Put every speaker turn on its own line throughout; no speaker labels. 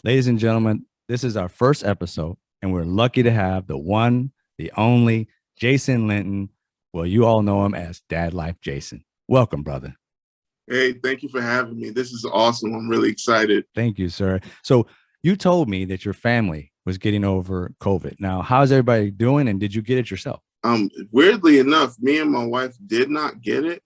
Ladies and gentlemen, this is our first episode, and we're lucky to have the one, the only Jason Linton. Well, you all know him as Dad Life Jason. Welcome, brother.
Hey, thank you for having me. This is awesome. I'm really excited.
Thank you, sir. So, you told me that your family was getting over COVID. Now, how's everybody doing, and did you get it yourself?
Weirdly enough, me and my wife did not get it.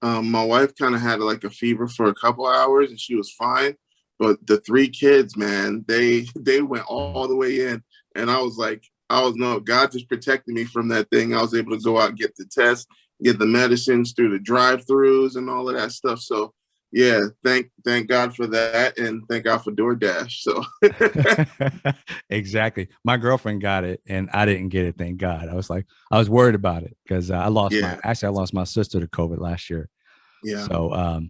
My wife kind of had like a fever for a couple hours and she was fine. But the three kids, man, they went all the way in. And I was like, no, God just protected me from that thing. I was able to go out and get the test, get the medicines through the drive-throughs and all of that stuff. So yeah, thank God for that, and thank God for DoorDash. So
Exactly. My girlfriend got it, and I didn't get it. Thank God. I was worried about it because
yeah,
I lost my sister to COVID last year.
yeah.
So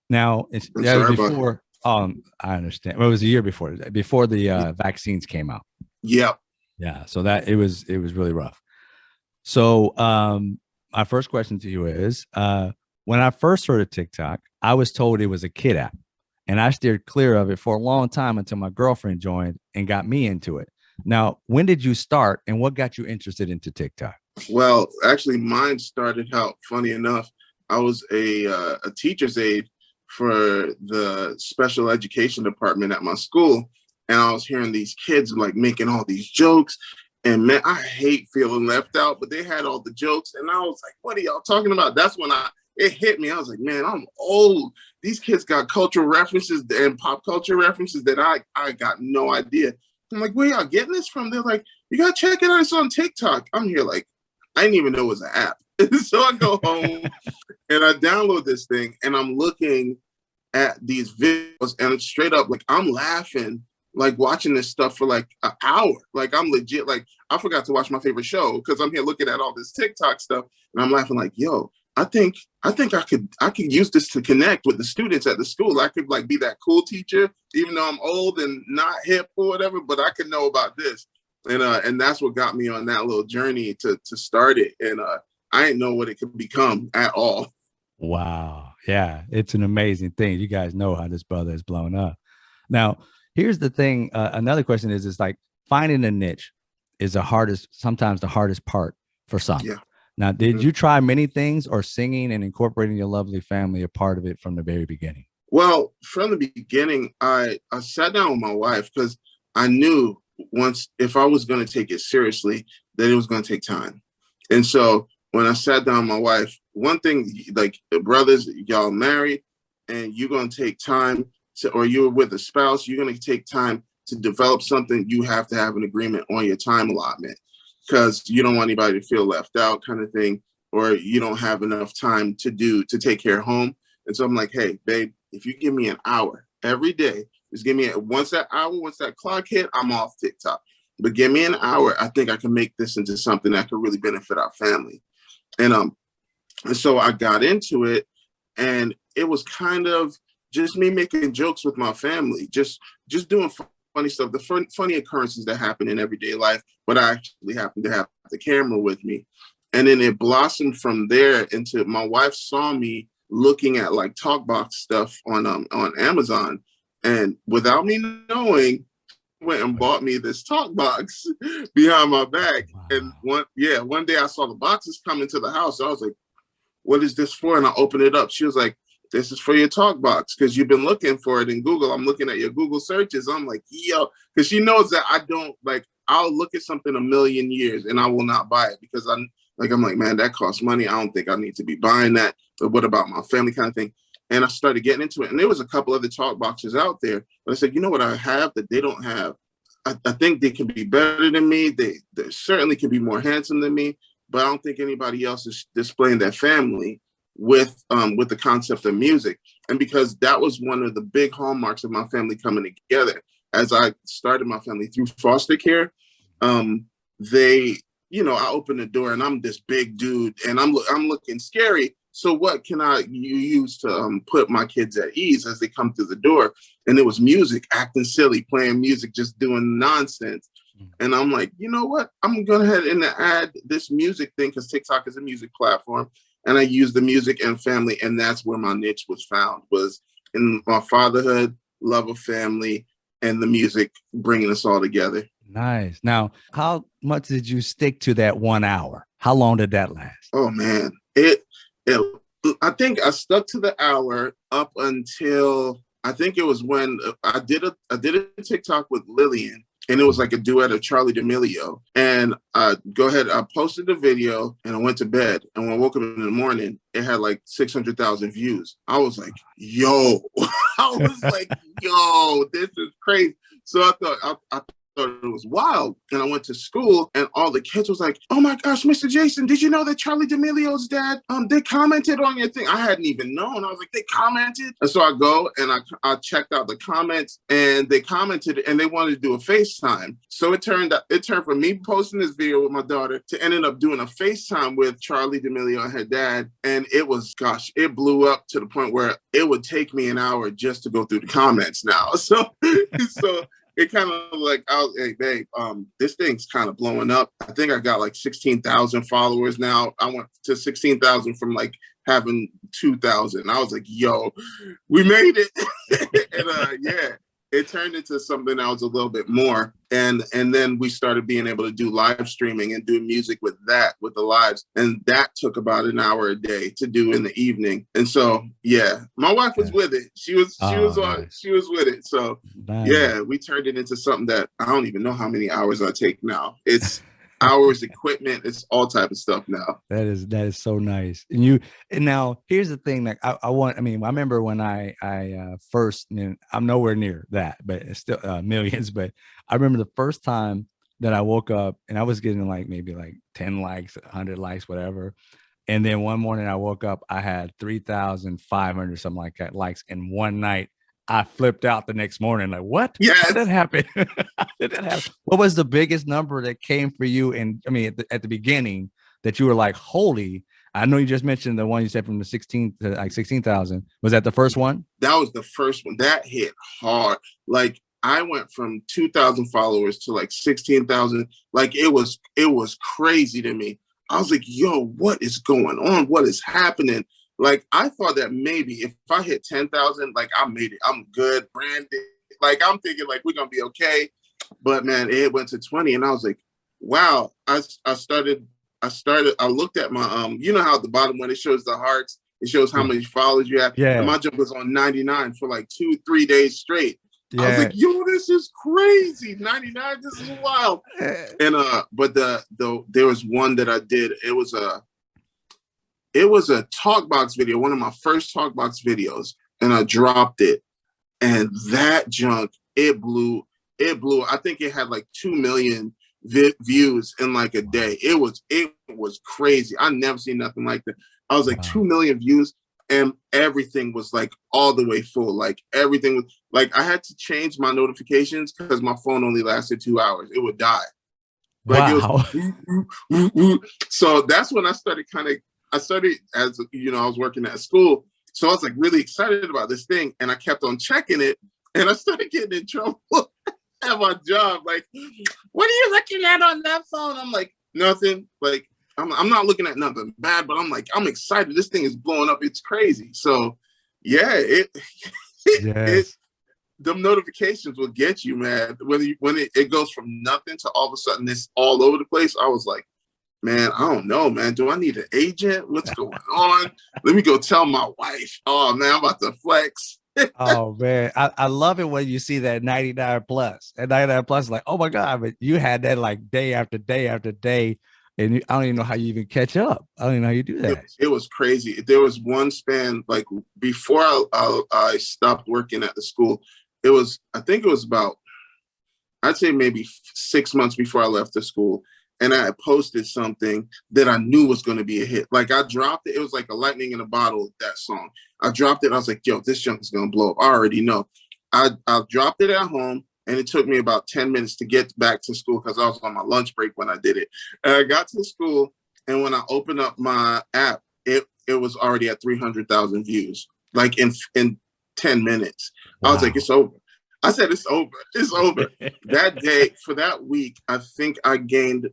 now
I'm
that was
sorry about
before. I understand. Well, it was a year before the vaccines came out.
yeah.
Yeah. So that it was really rough. So my first question to you is when I first heard of TikTok, I was told it was a kid app. And I steered clear of it for a long time until my girlfriend joined and got me into it. Now, when did you start and what got you interested into TikTok?
Well, actually, mine started out funny enough. I was a teacher's aide for the special education department at my school, and I was hearing these kids like making all these jokes. And man, I hate feeling left out, but they had all the jokes, and I was like, "What are y'all talking about?" That's when it hit me. I was like, "Man, I'm old. These kids got cultural references and pop culture references that I got no idea." I'm like, "Where y'all getting this from?" They're like, "You gotta check it out. It's on TikTok." I'm here like, I didn't even know it was an app. So I go home and I download this thing and I'm looking at these videos and it's straight up like I'm laughing, like watching this stuff for like an hour. Like I'm legit, like I forgot to watch my favorite show because I'm here looking at all this TikTok stuff and I'm laughing like, yo, I think I could use this to connect with the students at the school. I could like be that cool teacher, even though I'm old and not hip or whatever, but I could know about this. And that's what got me on that little journey to start it. And I didn't know what it could become at all.
Wow. Yeah, it's an amazing thing. You guys know how this brother has blown up. Now, here's the thing. Another question is like finding a niche is sometimes the hardest part for some.
Yeah.
Now, did
Mhm.
you try many things or singing and incorporating your lovely family a part of it from the very beginning?
Well, from the beginning, I sat down with my wife because I knew once if I was going to take it seriously, that it was going to take time. And so when I sat down with my wife, one thing like brothers, y'all married, and you're going to take time to, or you're with a spouse, you're going to take time to develop something. You have to have an agreement on your time allotment because you don't want anybody to feel left out, kind of thing, or you don't have enough time to take care of home. And so I'm like, hey, babe, if you give me an hour every day, just give me once that hour, once that clock hit, I'm off TikTok. But give me an hour, I think I can make this into something that could really benefit our family. And and so I got into it, and it was kind of just me making jokes with my family, just doing funny stuff, the funny occurrences that happen in everyday life, but I actually happen to have the camera with me. And then it blossomed from there into my wife saw me looking at like talkbox stuff on Amazon, and without me knowing, went and bought me this talk box behind my back. And
Wow.
one day I saw the boxes coming to the house. I was like, what is this for? And I opened it up. She was like, this is for your talk box because you've been looking for it in Google. I'm looking at your Google searches. I'm like, yo, because she knows that I don't like, I'll look at something a million years and I will not buy it because I'm like, man, that costs money. I don't think I need to be buying that. But what about my family kind of thing? And I started getting into it. And there was a couple other talk boxes out there. But I said, you know what I have that they don't have? I think they can be better than me. They certainly can be more handsome than me, but I don't think anybody else is displaying their family with the concept of music. And because that was one of the big hallmarks of my family coming together, as I started my family through foster care, they, I opened the door and I'm this big dude and I'm looking scary. So what can I use to put my kids at ease as they come through the door? And it was music, acting silly, playing music, just doing nonsense. And I'm like, you know what? I'm going to go ahead and add this music thing because TikTok is a music platform. And I use the music and family. And that's where my niche was found, was in my fatherhood, love of family, and the music bringing us all together.
Nice. Now, how much did you stick to that 1 hour? How long did that last?
Oh man, it I think I stuck to the hour up until I think it was when I did a TikTok with Lillian, and it was like a duet of Charlie D'Amelio. And I posted the video and I went to bed. And when I woke up in the morning, it had like 600,000 views. I was like, yo, this is crazy. So I thought it was wild. And I went to school and all the kids was like, oh my gosh, Mr. Jason, did you know that Charlie D'Amelio's dad, they commented on your thing? I hadn't even known. I was like, they commented? And so I go and I checked out the comments, and they commented and they wanted to do a FaceTime. So it turned from me posting this video with my daughter to ending up doing a FaceTime with Charlie D'Amelio and her dad. And it blew up to the point where it would take me an hour just to go through the comments now. So it kind of like, hey, babe, this thing's kind of blowing up. I think I got like 16,000 followers now. I went to 16,000 from like having 2,000. I was like, yo, we made it. And yeah, it turned into something that was a little bit more. And then we started being able to do live streaming and do music with the lives. And that took about an hour a day to do in the evening. And so, yeah, my wife was with it. She was with it. So yeah, we turned it into something that I don't even know how many hours I take now. It's hours, equipment, it's all type of stuff now.
That is so nice. And now here's the thing that I remember when I first, I'm nowhere near that, but it's still millions. But I remember the first time that I woke up and I was getting like maybe like 10 likes, 100 likes, whatever. And then one morning I woke up, I had 3,500 something like that likes. And one night I flipped out the next morning. Like, what?
Yeah,
how did that happen? What was the biggest number that came for you? And I mean, at the beginning that you were like, holy, I know you just mentioned the one you said from the 16 to like 16,000. Was that the first one?
That was the first one. That hit hard. Like I went from 2,000 followers to like 16,000. Like it was crazy to me. I was like, yo, what is going on? What is happening? Like, I thought that maybe if I hit 10,000, like I made it, I'm good, branded. Like, I'm thinking like, we're going to be okay. But man, it went to 20 and I was like, wow. I looked at my, you know how at the bottom when it shows the hearts, it shows how many followers you have.
Yeah.
And my jump was on 99 for like 2-3 days straight.
Yeah.
I was like, yo, this is crazy. 99, this is wild. And but there was one that I did. It was a talk box video, one of my first talk box videos, and I dropped it. And that junk, it blew. I think it had like 2 million views in like a day. It was crazy. I never seen nothing like that. I was like, 2 million views, and everything was like all the way full. Like everything was like, I had to change my notifications because my phone only lasted 2 hours. It would die. Like
wow.
It was, so that's when I started as, I was working at school. So I was like really excited about this thing, and I kept on checking it, and I started getting in trouble at my job. Like, what are you looking at on that phone? I'm like, nothing. Like, I'm not looking at nothing bad, but I'm like, I'm excited. This thing is blowing up. It's crazy. So yeah, the notifications will get you, man. When it goes from nothing to all of a sudden it's all over the place. I was like, man, I don't know, man. Do I need an agent? What's going on? Let me go tell my wife. Oh man, I'm about to flex.
Oh man, I love it when you see that 99 plus. And 99 plus is like, oh my God, but you had that like day after day after day. And I don't even know how you even catch up. I don't even know how you do that.
It was crazy. There was one span, like before I stopped working at the school, I think it was about, I'd say maybe 6 months before I left the school. And I had posted something that I knew was going to be a hit. Like I dropped it. It was like a lightning in a bottle, that song. I dropped it. I was like, yo, this junk is going to blow up. I already know. I dropped it at home. And it took me about 10 minutes to get back to school because I was on my lunch break when I did it. And I got to school, and when I opened up my app, it was already at 300,000 views, like in 10 minutes. Wow. I was like, it's over. I said, it's over. It's over. That day, for that week, I think I gained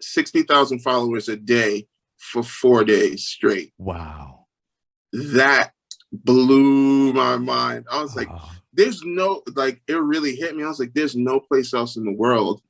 60,000 followers a day for 4 days straight.
Wow.
That blew my mind. I was like,
Oh,
there's no, like, it really hit me. I was like, there's no place else in the world,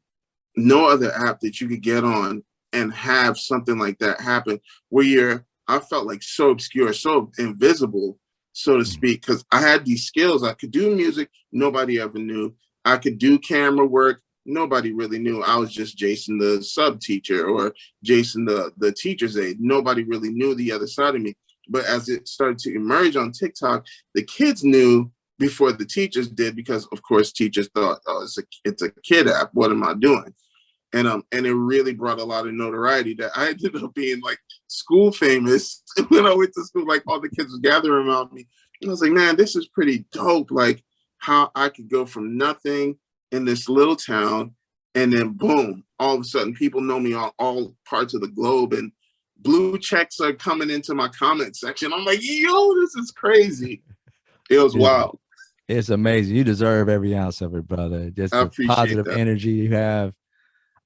no other app that you could get on and have something like that happen where I felt like so obscure, so invisible, so to
mm,
speak, because I had these skills. I could do music, nobody ever knew. I could do camera work, nobody really knew. I was just Jason, the sub teacher, or Jason, the teacher's aide. Nobody really knew the other side of me. But as it started to emerge on TikTok, the kids knew before the teachers did, because of course teachers thought, oh, it's a kid app. What am I doing? And it really brought a lot of notoriety that I ended up being like school famous when I went to school. Like all the kids were gathering around me. And I was like, man, this is pretty dope. Like how I could go from nothing in this little town, and then boom, all of a sudden people know me on all parts of the globe, and blue checks are coming into my comment section. I'm like, yo, this is crazy. It was
it's,
wild.
it's amazing. You deserve every ounce of it, brother. Just
I
the
appreciate
positive
that.
energy you have.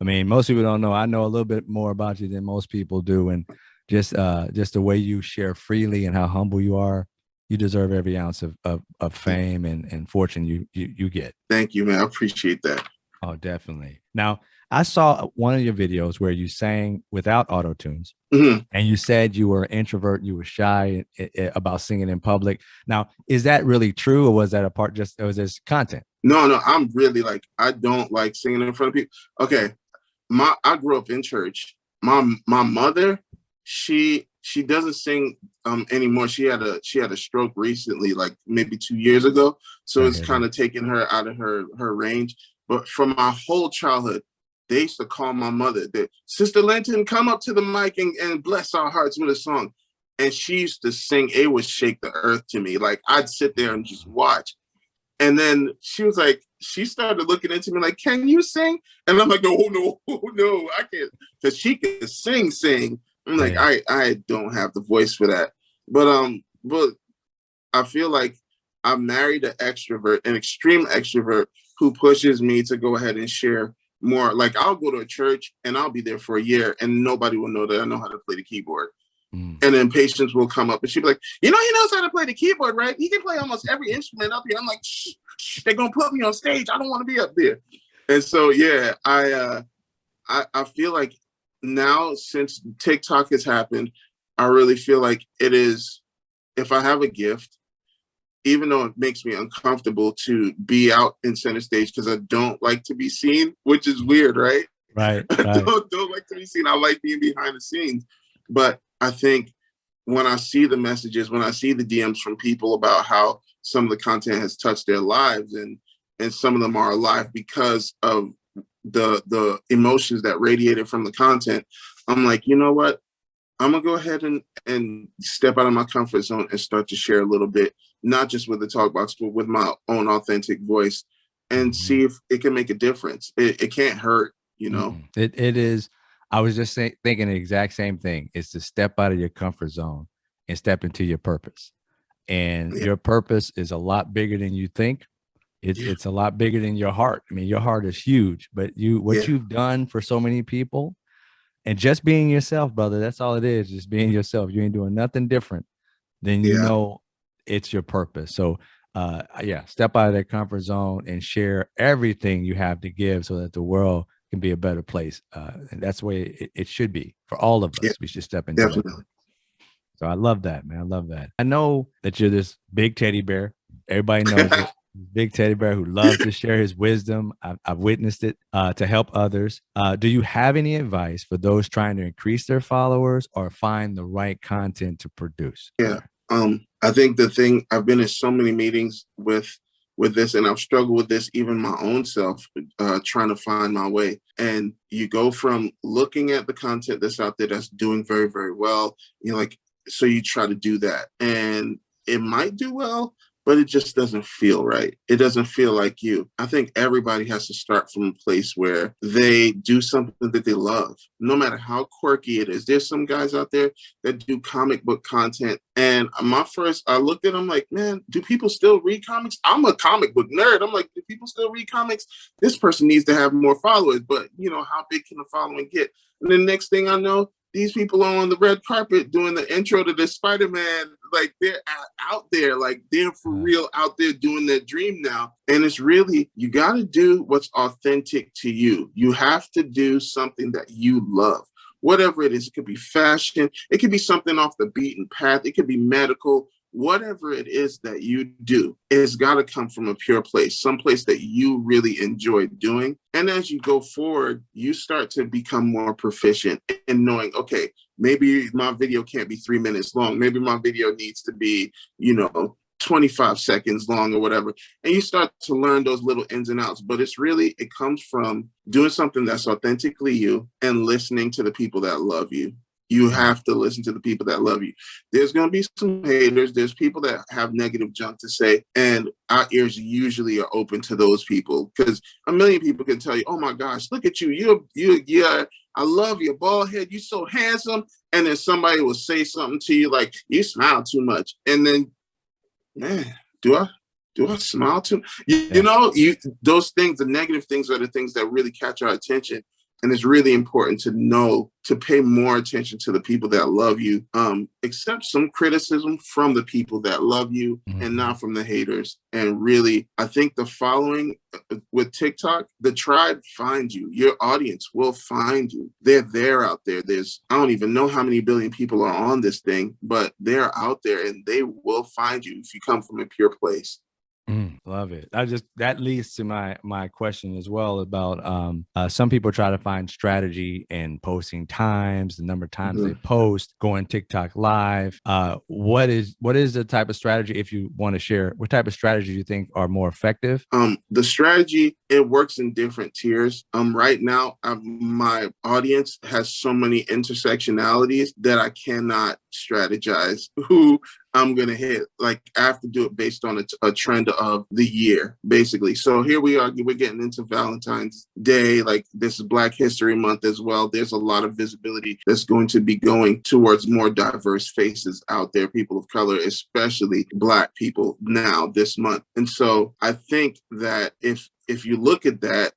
I mean, most people don't know. I know a little bit more about you than most people do, and just the way you share freely and how humble you are, you deserve every ounce of fame and fortune you get.
Thank you, man. I appreciate that.
Oh, definitely. Now, I saw one of your videos where you sang without auto tunes,
Mhm.
and you said you were an introvert, you were shy about singing in public. Now, is that really true, or was that a part? Just or was this content?
No, no, I'm really like, I don't like singing in front of people. Okay, I grew up in church. My mother, she doesn't sing anymore. She had a stroke recently, like maybe 2 years ago. So
I
it's
hear
kind
that.
of taken her out of her range. But from my whole childhood, they used to call my mother, Sister Linton, come up to the mic and bless our hearts with a song. And she used to sing, it would shake the earth to me. Like I'd sit there and just watch. And then she was like, she started looking into me like, can you sing? And I'm like, no, no, no, I can't. Because she can sing. I'm
Yeah,
like,
yeah.
I don't have the voice for that. But I feel like I married an extrovert, an extreme extrovert who pushes me to go ahead and share more. Like I'll go to a church and I'll be there for a year and nobody will know that I know how to play the keyboard.
Mm.
And then patients will come up and she'll be like, he knows how to play the keyboard, right? He can play almost every instrument up here. I'm like, shh, they're gonna put me on stage. I don't want to be up there. And so yeah, I feel like now since TikTok has happened, I really feel like it is, if I have a gift, even though it makes me uncomfortable to be out in center stage because I don't like to be seen, which is weird, right?
Right,
I
right.
don't like to be seen. I like being behind the scenes. But I think when I see the messages, when I see the DMs from people about how some of the content has touched their lives, and some of them are alive because of the emotions that radiated from the content, I'm like, you know what? I'm gonna go ahead and step out of my comfort zone and start to share a little bit, not just with the talk box, but with my own authentic voice, and
Mhm.
see if it can make a difference. It can't hurt, you know.
Mm-mm. It is. I was just thinking the exact same thing. It's to step out of your comfort zone and step into your purpose. And
Yeah,
your purpose is a lot bigger than you think. It's
yeah,
it's a lot bigger than your heart. I mean, your heart is huge, but what
yeah,
you've done for so many people and just being yourself, brother, that's all it is. Just being yourself. You ain't doing nothing different than
yeah,
it's your purpose. So yeah, step out of that comfort zone and share everything you have to give so that the world can be a better place. And that's the way it should be for all of
yeah,
us. We should step into that.
definitely.
So I love that, man. I love that. I know that you're this big teddy bear. Everybody knows it. Big teddy bear who loves to share his wisdom. I've witnessed it to help others. Do you have any advice for those trying to increase their followers or find the right content to produce?
Yeah. I think the thing, I've been in so many meetings with this, and I've struggled with this even my own self, trying to find my way. And you go from looking at the content that's out there that's doing very, very well. You're like, so you try to do that. And it might do well, but it just doesn't feel right. It doesn't feel like you. I think everybody has to start from a place where they do something that they love, no matter how quirky it is. There's some guys out there that do comic book content. And I looked at them like, man, do people still read comics? I'm a comic book nerd. I'm like, do people still read comics? This person needs to have more followers. But, how big can the following get? And the next thing I know, these people are on the red carpet doing the intro to the Spider-Man. Like they're out there, like they're for real out there doing their dream now. And it's really, you got to do what's authentic to you. You have to do something that you love. Whatever it is, it could be fashion, it could be something off the beaten path, it could be medical. Whatever it is that you do, it's got to come from a pure place, some place that you really enjoy doing. And as you go forward, you start to become more proficient in knowing, okay, maybe my video can't be 3 minutes long. Maybe my video needs to be, 25 seconds long or whatever. And you start to learn those little ins and outs. But it's really, it comes from doing something that's authentically you and listening to the people that love you. You have to listen to the people that love you. There's going to be some haters. There's people that have negative junk to say. And our ears usually are open to those people, because a million people can tell you, oh my gosh, look at you. Yeah, I love your bald head. You're so handsome. And then somebody will say something to you like, you smile too much. And then, man, do I smile too much? Those things, the negative things are the things that really catch our attention. And it's really important to know, to pay more attention to the people that love you. Accept some criticism from the people that love you and not from the haters. And really, I think the following with TikTok, the tribe finds you. Your audience will find you. They're there out there. I don't even know how many billion people are on this thing, but they're out there and they will find you if you come from a pure place.
Love it. That leads to my question as well about some people try to find strategy in posting times, the number of times they post, going TikTok live. What is the type of strategy, if you want to share, what type of strategy do you think are more effective?
The strategy, it works in different tiers. Right now, my audience has so many intersectionalities that I cannot strategize who I'm going to hit. Like, I have to do it based on a trend of the year, basically. So here we are, we're getting into Valentine's Day. Like, this is Black History Month as well. There's a lot of visibility that's going to be going towards more diverse faces out there, people of color, especially Black people now this month. And so I think that if you look at that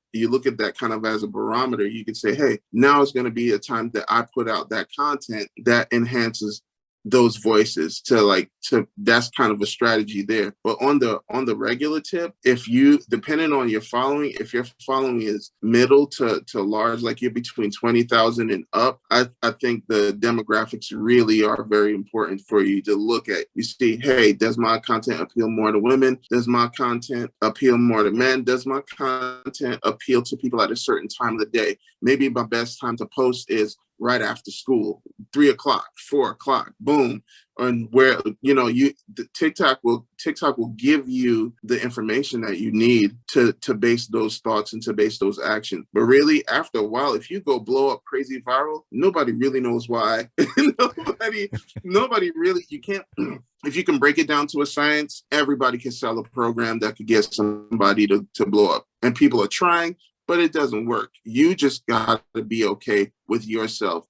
kind of as a barometer, you could say, hey, now is going to be a time that I put out that content that enhances those voices to that's kind of a strategy there. But on the regular tip, depending on your following, if your following is middle to large, like you're between 20,000 and up, I think the demographics really are very important for you to look at. You see, hey, does my content appeal more to women? Does my content appeal more to men? Does my content appeal to people at a certain time of the day? Maybe my best time to post is right after school, 3 o'clock, 4 o'clock, boom. And where, TikTok will give you the information that you need to base those thoughts and to base those actions. But really, after a while, if you go blow up crazy viral, nobody really knows why. nobody really, you can't, if you can break it down to a science, everybody can sell a program that could get somebody to blow up. And people are trying, but it doesn't work. You just got to be okay with yourself.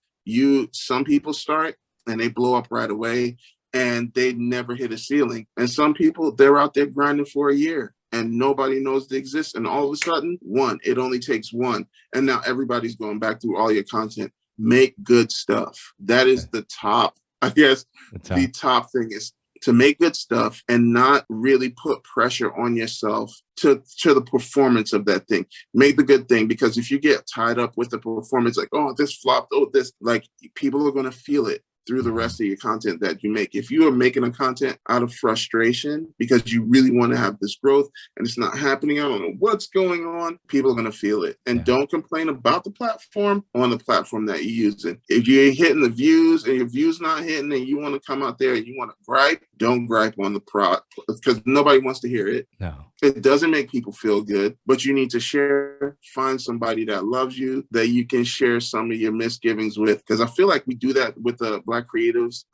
Some people start and they blow up right away and they never hit a ceiling. And some people, they're out there grinding for a year and nobody knows they exist. And all of a sudden, it only takes one. And now everybody's going back through all your content. Make good stuff. That is the top, I guess. The top thing is to make good stuff and not really put pressure on yourself to the performance of that thing. Make the good thing, because if you get tied up with the performance, like, oh, this flopped, oh, this, like, people are going to feel it through the rest of your content that you make. If you are making a content out of frustration because you really want to have this growth and it's not happening, I don't know what's going on, people are going to feel it. And don't complain about the platform on the platform that you're using. If you're hitting the views and your views not hitting and you want to come out there and you want to gripe, don't gripe on the product, because nobody wants to hear it.
No.
It doesn't make people feel good, but you need to share, find somebody that loves you, that you can share some of your misgivings with. Because I feel like we do that with the Black creatives.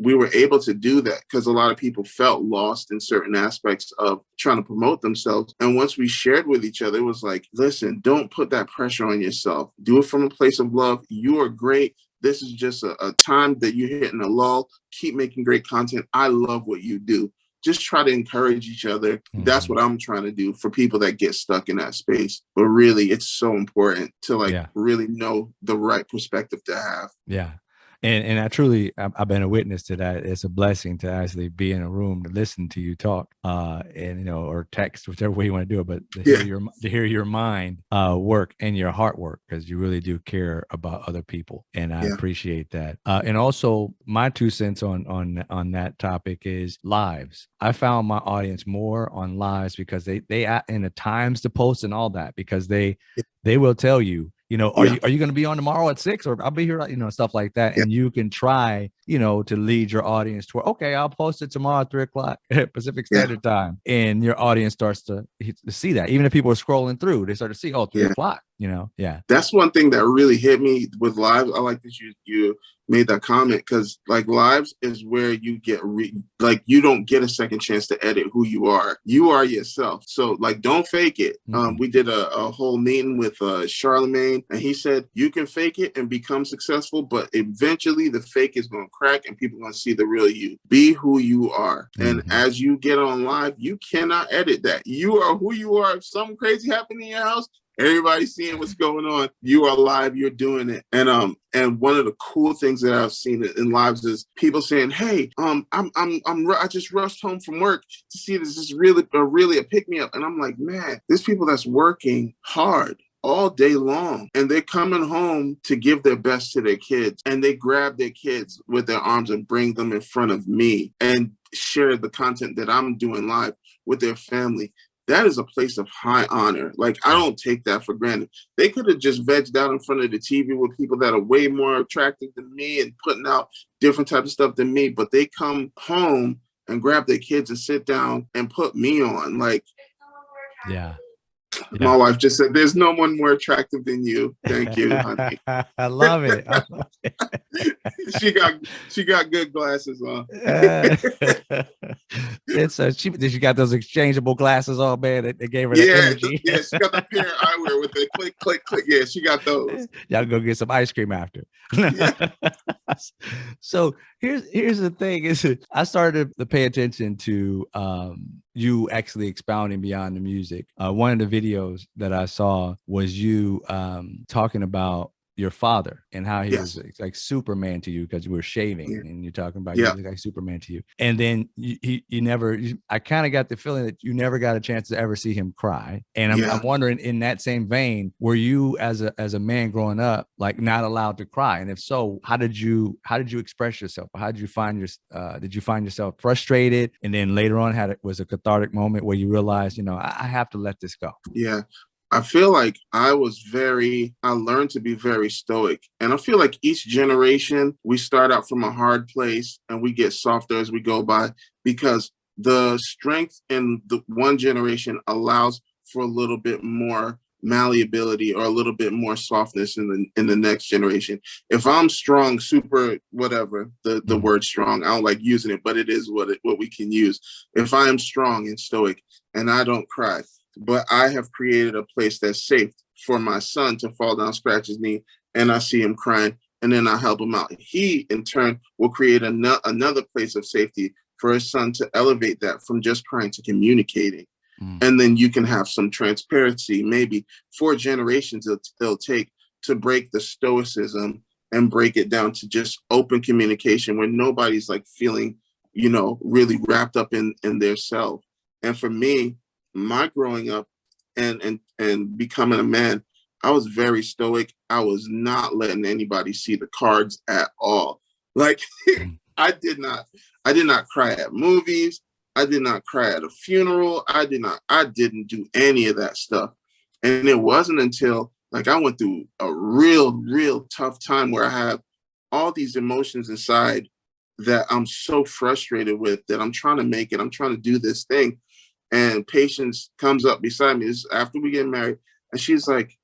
We were able to do that because a lot of people felt lost in certain aspects of trying to promote themselves. And once we shared with each other, it was like, listen, don't put that pressure on yourself. Do it from a place of love. You are great. This is just a time that you're hitting a lull. Keep making great content. I love what you do. Just try to encourage each other. That's what I'm trying to do for people that get stuck in that space. But really, it's so important to really know the right perspective to have.
Yeah. And I truly, I've been a witness to that. It's a blessing to actually be in a room to listen to you talk, and or text, whichever way you want to do it. But
Yeah.
to hear your mind work and your heart work, because you really do care about other people, and I
Yeah.
appreciate that. And also, my 2 cents on that topic is lives. I found my audience more on lives because they in the times to post and all that, because they will tell you, are
Yeah.
you going to be on tomorrow at 6, or I'll be here, stuff like that.
Yeah.
And you can try, to lead your audience toward, okay, I'll post it tomorrow at 3 o'clock Pacific
Yeah.
Standard Time. And your audience starts to see that. Even if people are scrolling through, they start to see, oh, 3 o'clock, yeah.
That's one thing that really hit me with lives. I like that you made that comment, because like lives is where you get like you don't get a second chance to edit who you are. You are yourself. So like don't fake it. We did a whole meeting with Charlemagne, and he said you can fake it and become successful, but eventually the fake is going to crack and people are going to see the real you. Be who you are. And as you get on live, you cannot edit that. You are who you are. If something crazy happened in your house, everybody's seeing what's going on. You are live. You're doing it. And one of the cool things that I've seen in lives is people saying, "Hey, I just rushed home from work to see this is really a pick me up." And I'm like, man, there's people that's working hard all day long, and they're coming home to give their best to their kids, and they grab their kids with their arms and bring them in front of me and share the content that I'm doing live with their family. That is a place of high honor. Like, I don't take that for granted. They could have just vegged out in front of the TV with people that are way more attractive than me and putting out different types of stuff than me, but they come home and grab their kids and sit down and put me on. Like,
Yeah.
my wife just said, "There's no one more attractive than you." Thank you, honey.
I love it.
She got good glasses on.
It's she got those exchangeable glasses on, man. They gave her the energy.
Yeah, she got the pair of eyewear with the click, click, click. Yeah, she got those.
Y'all go get some ice cream after. So here's the thing: is I started to pay attention to you actually expounding beyond the music. One of the videos that I saw was you talking about your father and how he was like Superman to you, because you were shaving and you're talking about you look like Superman to you. And then I kind of got the feeling that you never got a chance to ever see him cry. And I'm wondering, in that same vein, were you as a man growing up, like not allowed to cry? And if so, how did you express yourself? How did you find did you find yourself frustrated? And then later on was a cathartic moment where you realized, I have to let this go?
Yeah. I feel like I learned to be very stoic. And I feel like each generation, we start out from a hard place and we get softer as we go by, because the strength in the one generation allows for a little bit more malleability or a little bit more softness in the next generation. If I'm strong, super, whatever, the word strong, I don't like using it, but it is what we can use. If I am strong and stoic and I don't cry, but I have created a place that's safe for my son to fall down, scratch his knee, and I see him crying, and then I help him out. He, in turn, will create another place of safety for his son to elevate that from just crying to communicating. And then you can have some transparency. Maybe 4 generations it'll take to break the stoicism and break it down to just open communication where nobody's like feeling, really wrapped up in their self. And for me, my growing up and becoming a man, I was very stoic. I was not letting anybody see the cards at all. Like I did not cry at movies. I did not cry at a funeral. I didn't do any of that stuff. And it wasn't until like I went through a real tough time where I have all these emotions inside that I'm so frustrated with, that I'm trying to make it. I'm trying to do this thing. And Patience comes up beside me. This is after we get married. And she's like,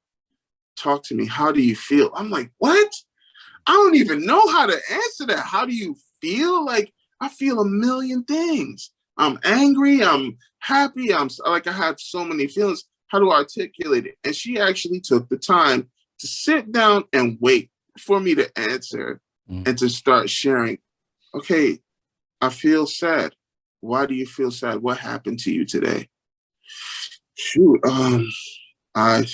"Talk to me. How do you feel?" I'm like, "What? I don't even know how to answer that. How do you feel?" Like, I feel a million things. I'm angry. I'm happy. I had so many feelings. How do I articulate it? And she actually took the time to sit down and wait for me to answer and to start sharing. "Okay, I feel sad. Why do you feel sad? What happened to you today?" "Shoot, I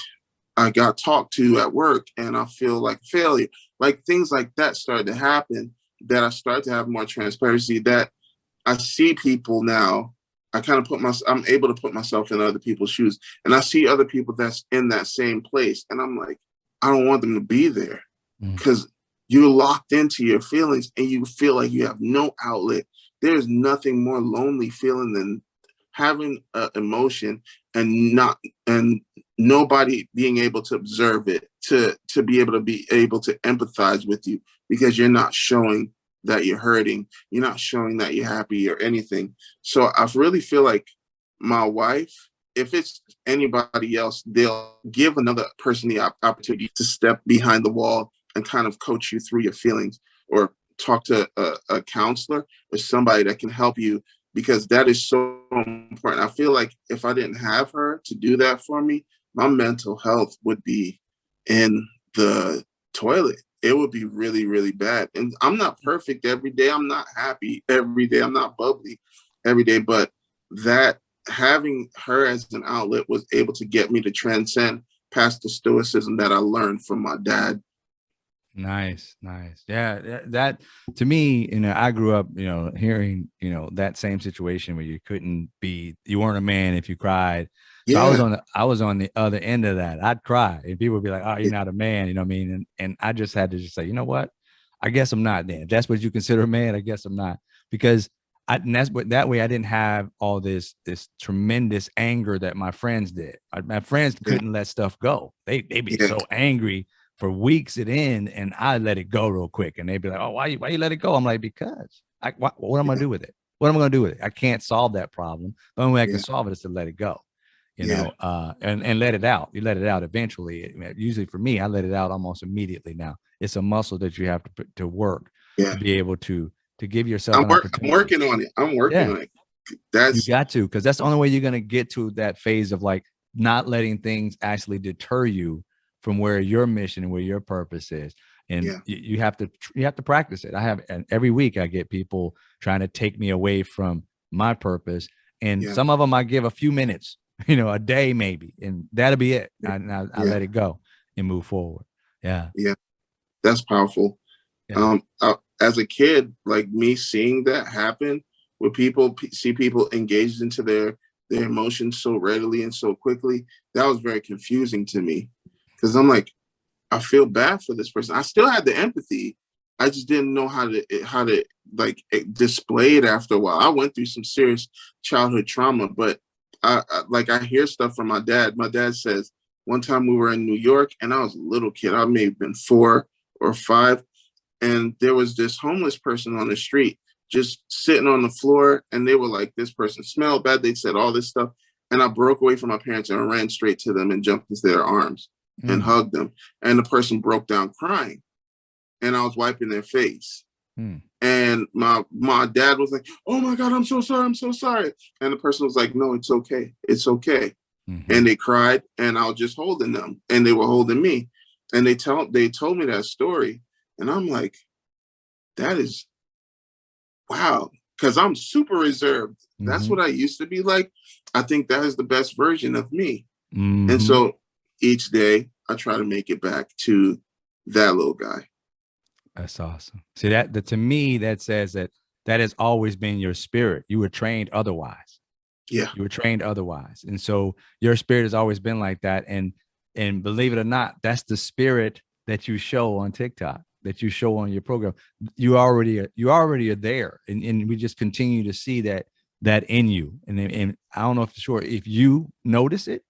got talked to at work and I feel like failure." like things like that started to happen, that I started to have more transparency, that I see people now. I kind of I'm able to put myself in other people's shoes, and I see other people that's in that same place. And I'm like, I don't want them to be there, because you're locked into your feelings and you feel like you have no outlet. There's nothing more lonely feeling than having an emotion and nobody being able to observe it, to be able to empathize with you, because you're not showing that you're hurting, you're not showing that you're happy or anything. So I really feel like my wife, if it's anybody else, they'll give another person the opportunity to step behind the wall and kind of coach you through your feelings, or talk to a counselor or somebody that can help you, because that is so important. I feel like if I didn't have her to do that for me, my mental health would be in the toilet. It would be really, really bad. And I'm not perfect every day. I'm not happy every day. I'm not bubbly every day. But that, having her as an outlet, was able to get me to transcend past the stoicism that I learned from my dad.
Nice, nice. Yeah, that to me, I grew up, hearing, that same situation where you weren't a man if you cried. So
Yeah,
I was on the other end of that. I'd cry and people would be like, "Oh, you're not a man," you know what I mean? And I just had to just say, you know what? I guess I'm not then. If that's what you consider a man, I guess I'm not. Because and that's what, that way I didn't have all this tremendous anger that my friends did. My friends
yeah,
couldn't let stuff go. They'd be
yeah,
so angry for weeks at end, and I let it go real quick. And they'd be like, "Oh, why you let it go?" I'm like, "Because what am I gonna
yeah,
do with it? What am I gonna do with it? I can't solve that problem. The only way I can
yeah,
solve it is to let it go,
yeah,
and let it out. You let it out eventually. Usually for me, I let it out almost immediately. Now it's a muscle that you have to put to work to
yeah.
be able to give yourself an
I'm
opportunity.
working on it. I'm working
Yeah,
on it.
you
That's
got to, because that's the only way you're going to get to that phase of like not letting things actually deter you from where your mission and where your purpose is. And
yeah,
you have to practice it. And every week I get people trying to take me away from my purpose, and
yeah,
some of them I give a few minutes, a day maybe, and that'll be it. I
yeah,
let it go and move forward. Yeah,
yeah. That's powerful.
yeah,
As a kid, like me, seeing that happen, where people see people engaged into their emotions so readily and so quickly, that was very confusing to me, because I'm like, I feel bad for this person. I still had the empathy. I just didn't know how to like display it after a while. I went through some serious childhood trauma, but I hear stuff from my dad. My dad says one time we were in New York and I was a little kid. I may have been 4 or 5, and there was this homeless person on the street just sitting on the floor, and they were like, this person smelled bad. They said all this stuff. And I broke away from my parents and ran straight to them and jumped into their arms and
mm,
hugged them. And the person broke down crying, and I was wiping their face.
mm,
And my dad was like, "Oh my God, I'm so sorry. I'm so sorry." And the person was like, "No, it's okay. It's okay."
mm-hmm.
And they cried, and I was just holding them, and they were holding me. And they told me that story. And I'm like, that is wow. Because I'm super reserved. That's
Mm-hmm.
what I used to be like. I think that is the best version of me. And
Mm-hmm.
so each day I try to make it back to that little guy.
That's awesome. See that to me that says that has always been your spirit. You were trained otherwise.
Yeah.
You were trained otherwise, and so your spirit has always been like that. And believe it or not, that's the spirit that you show on TikTok, that you show on your program. You already are there, and we just continue to see that in you. And I don't know if sure if you notice it.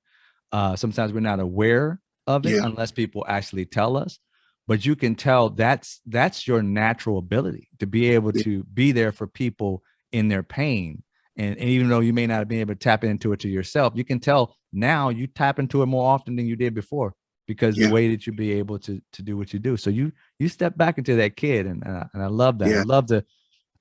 Sometimes we're not aware of it
Yeah.
unless people actually tell us, but you can tell that's your natural ability to be able
Yeah.
to be there for people in their pain. And even though you may not have been able to tap into it to yourself, you can tell now you tap into it more often than you did before, because the
Yeah.
way that you be able to do what you do. So you step back into that kid, and I love that. I
Yeah.
love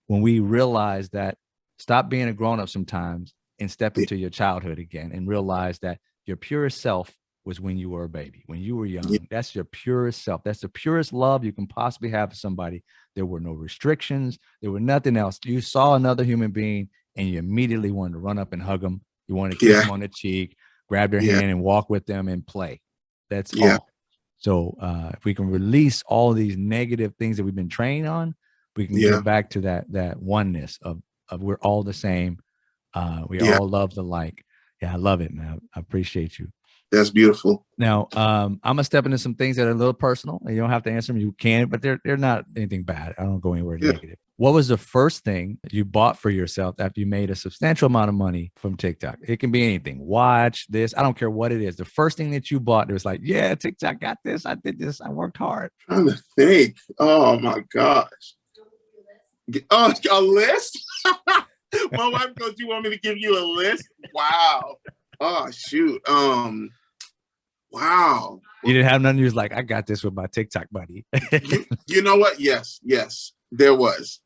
when we realize that, stop being a grown up sometimes and step
Yeah.
into your childhood again and realize that your purest self was when you were a baby, when you were
Yeah.
young. That's your purest self. That's the purest love you can possibly have for somebody. There were no restrictions. There were nothing else. You saw another human being and you immediately wanted to run up and hug them. You wanted to kiss
Yeah.
them on the cheek, grab their
Yeah.
hand and walk with them and play. That's
Yeah.
all. So if we can release all these negative things that we've been trained on, we can
Yeah.
get back to that oneness of we're all the same. We
Yeah.
all love the like. Yeah, I love it, man. I appreciate you.
That's beautiful.
Now, I'm gonna step into some things that are a little personal, and you don't have to answer them. You can, but they're not anything bad. I don't go anywhere
Yeah.
negative. What was the first thing you bought for yourself after you made a substantial amount of money from TikTok? It can be anything. Watch this. I don't care what it is. The first thing that you bought, it was like, yeah, TikTok got this. I did this. I worked hard.
Trying to think. Oh my gosh. Oh, a list? My wife goes, "You want me to give you a list?" Wow. Oh shoot. Wow.
You didn't have none. You was like, I got this with my TikTok buddy.
You know what? Yes, there was.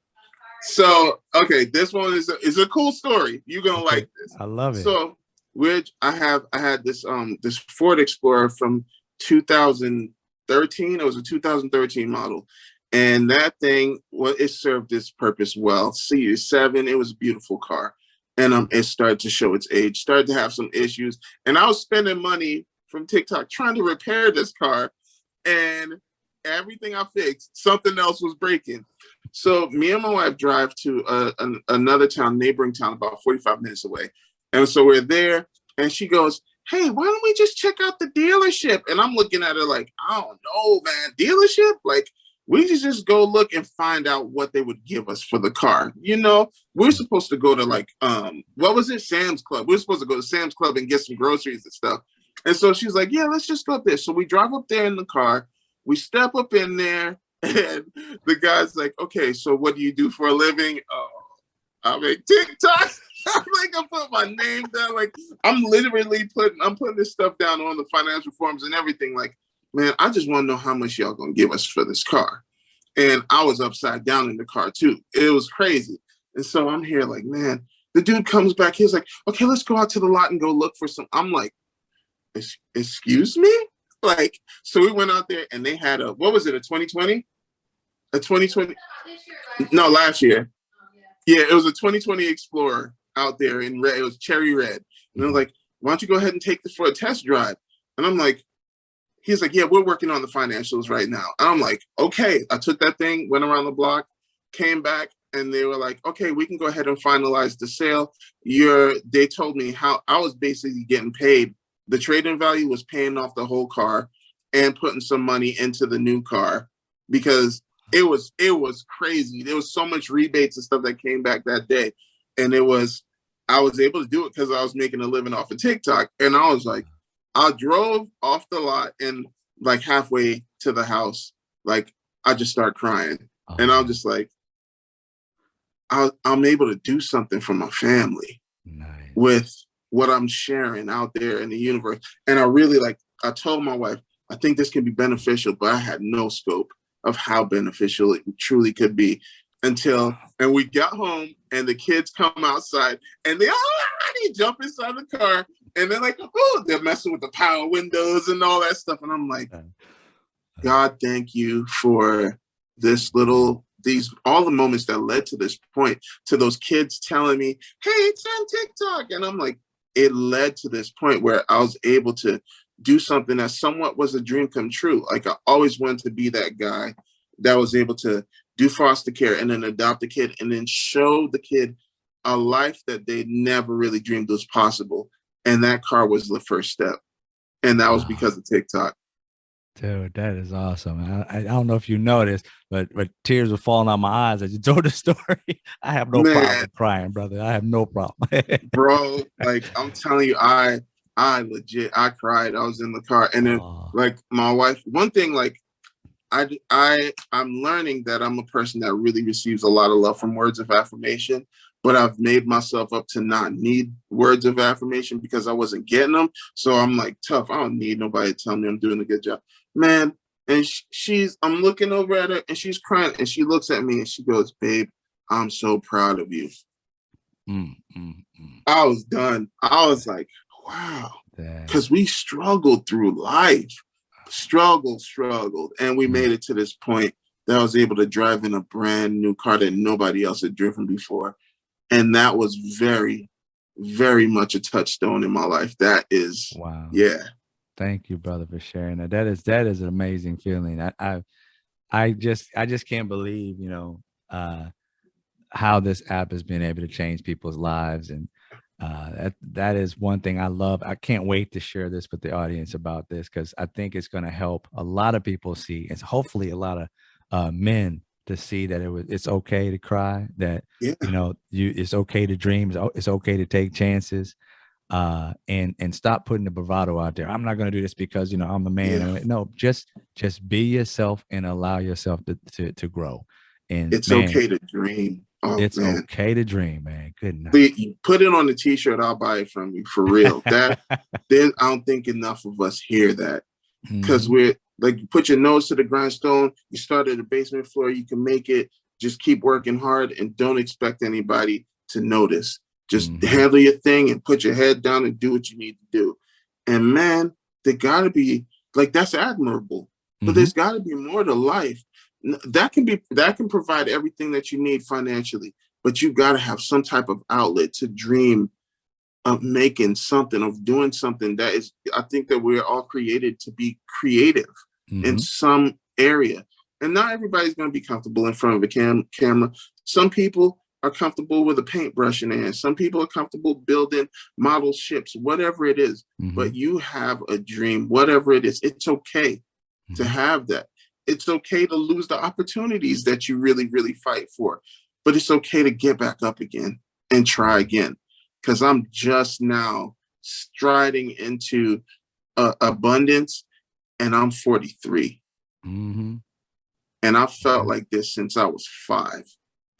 So okay, this one is a cool story. You're gonna like this.
I love it.
So I had this this Ford Explorer from 2013. It was a 2013 model. And that thing, well, it served its purpose well. Series 7, it was a beautiful car. And it started to show its age, started to have some issues. And I was spending money from TikTok trying to repair this car. And everything I fixed, something else was breaking. So me and my wife drive to another town, neighboring town, about 45 minutes away. And so we're there. And she goes, "Hey, why don't we just check out the dealership?" And I'm looking at her like, "I don't know, man. Dealership? Like, we should just go look and find out what they would give us for the car. You know, we're supposed to go to like, what was it? Sam's Club. We're supposed to go to Sam's Club and get some groceries and stuff." And so she's like, "Yeah, let's just go up there." So we drive up there in the car. We step up in there and the guy's like, "Okay, so what do you do for a living?" "Oh, I make TikTok." I'm like, I put my name down. Like, I'm putting this stuff down on the financial forms and everything. Like, man, I just want to know how much y'all gonna give us for this car. And I was upside down in the car too. It was crazy. And so I'm here like, man, the dude comes back. He's like, "Okay, let's go out to the lot and go look for some." I'm like, excuse me? Like, so we went out there and they had what was it, a 2020? A 2020? No, last year. Yeah, it was a 2020 Explorer out there in red. It was cherry red. And I was like, "Why don't you go ahead and take this for a test drive?" And I'm like, he's like, "Yeah, we're working on the financials right now." And I'm like, okay. I took that thing, went around the block, came back, and they were like, "Okay, we can go ahead and finalize the sale." They told me how I was basically getting paid. The trade-in value was paying off the whole car and putting some money into the new car because it was crazy. There was so much rebates and stuff that came back that day. And I was able to do it because I was making a living off of TikTok. And I was like, I drove off the lot and like halfway to the house, like I just start crying. And I'm just like, I'm able to do something for my family with what I'm sharing out there in the universe. And I told my wife, I think this can be beneficial, but I had no scope of how beneficial it truly could be and we got home and the kids come outside and they jump inside the car and they're like, "Oh," they're messing with the power windows and all that stuff. And I'm like, God, thank you for all the moments that led to this point, to those kids telling me, "Hey, it's on TikTok." And I'm like, it led to this point where I was able to do something that somewhat was a dream come true. Like, I always wanted to be that guy that was able to do foster care and then adopt a kid and then show the kid a life that they never really dreamed was possible. And that car was the first step. And that was because of TikTok.
Dude, that is awesome. I don't know if you noticed, but tears were falling out my eyes as you told the story. I have no problem with crying, brother. I have no problem.
Bro, like, I'm telling you, I cried. I was in the car. And then like my wife, one thing, like I'm learning that I'm a person that really receives a lot of love from words of affirmation, but I've made myself up to not need words of affirmation because I wasn't getting them. So I'm like, tough. I don't need nobody to tell me I'm doing a good job, man. And I'm looking over at her and she's crying and she looks at me and she goes, "Babe, I'm so proud of you." I was done. I was like, wow, because we struggled through life. Struggled, and we made it to this point that I was able to drive in a brand new car that nobody else had driven before. And that was very, very much a touchstone in my life. That is,
wow.
Yeah.
Thank you, brother, for sharing that. That is an amazing feeling. I just can't believe, how this app has been able to change people's lives. And that is one thing I love. I can't wait to share this with the audience about this, because I think it's going to help a lot of people see. It's hopefully a lot of men to see that it's okay to cry, that
Yeah,
it's okay to dream, it's okay to take chances, and stop putting the bravado out there. I'm not going to do this because I'm a man.
yeah.
No, just be yourself and allow yourself to grow. And
It's
man,
okay to dream. Oh
it's
man.
okay to dream, man. Good night.
Please, put it on the t-shirt. I'll buy it from you for real. That then I don't think enough of us hear that, because
Mhm.
we're like, you put your nose to the grindstone. You start at the basement floor. You can make it. Just keep working hard and don't expect anybody to notice. Just
Mhm.
handle your thing and put your head down and do what you need to do. And man, there gotta be, like, that's admirable, but
Mhm.
there's gotta be more to life. That can provide everything that you need financially, but you gotta have some type of outlet to dream of making something, of doing something that is, I think that we're all created to be creative in
Mhm.
some area. And not everybody's going to be comfortable in front of a camera. Some people are comfortable with a paintbrush in their hand. Some people are comfortable building model ships, whatever it is.
Mhm.
But you have a dream, whatever it is. It's okay to
Mhm.
have that. It's okay to lose the opportunities that you really, really fight for. But it's okay to get back up again and try
Mhm.
again. Because I'm just now striding into abundance, and I'm 43.
Mhm.
And I felt
Okay.
like this since I was 5.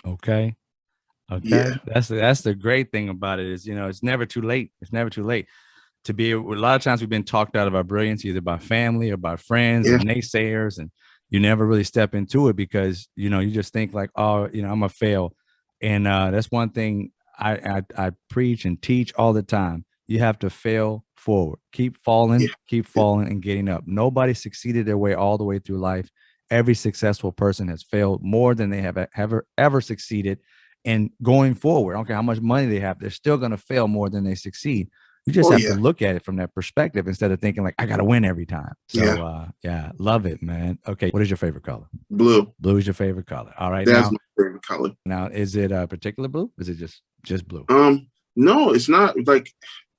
Okay.
Yeah.
Okay. That's the great thing about it is, it's never too late. It's never too late to be. A lot of times we've been talked out of our brilliance either by family or by friends or
Yeah.
naysayers, and you never really step into it because you just think like, oh, I'm gonna fail. And that's one thing I preach and teach all the time. You have to fail forward,
Yeah.
keep falling and getting up. Nobody succeeded their way all the way through life. Every successful person has failed more than they have ever succeeded. And going forward, I don't care how much money they have, they're still going to fail more than they succeed. You just
Oh,
have to
yeah.
look at it from that perspective instead of thinking like, I got to win every time.
Yeah.
So yeah, love it, man. Okay, what is your favorite color?
Blue.
Blue is your favorite color. All right,
That's
now
my favorite color.
is it a particular blue? Is it just blue?
No, it's not. Like,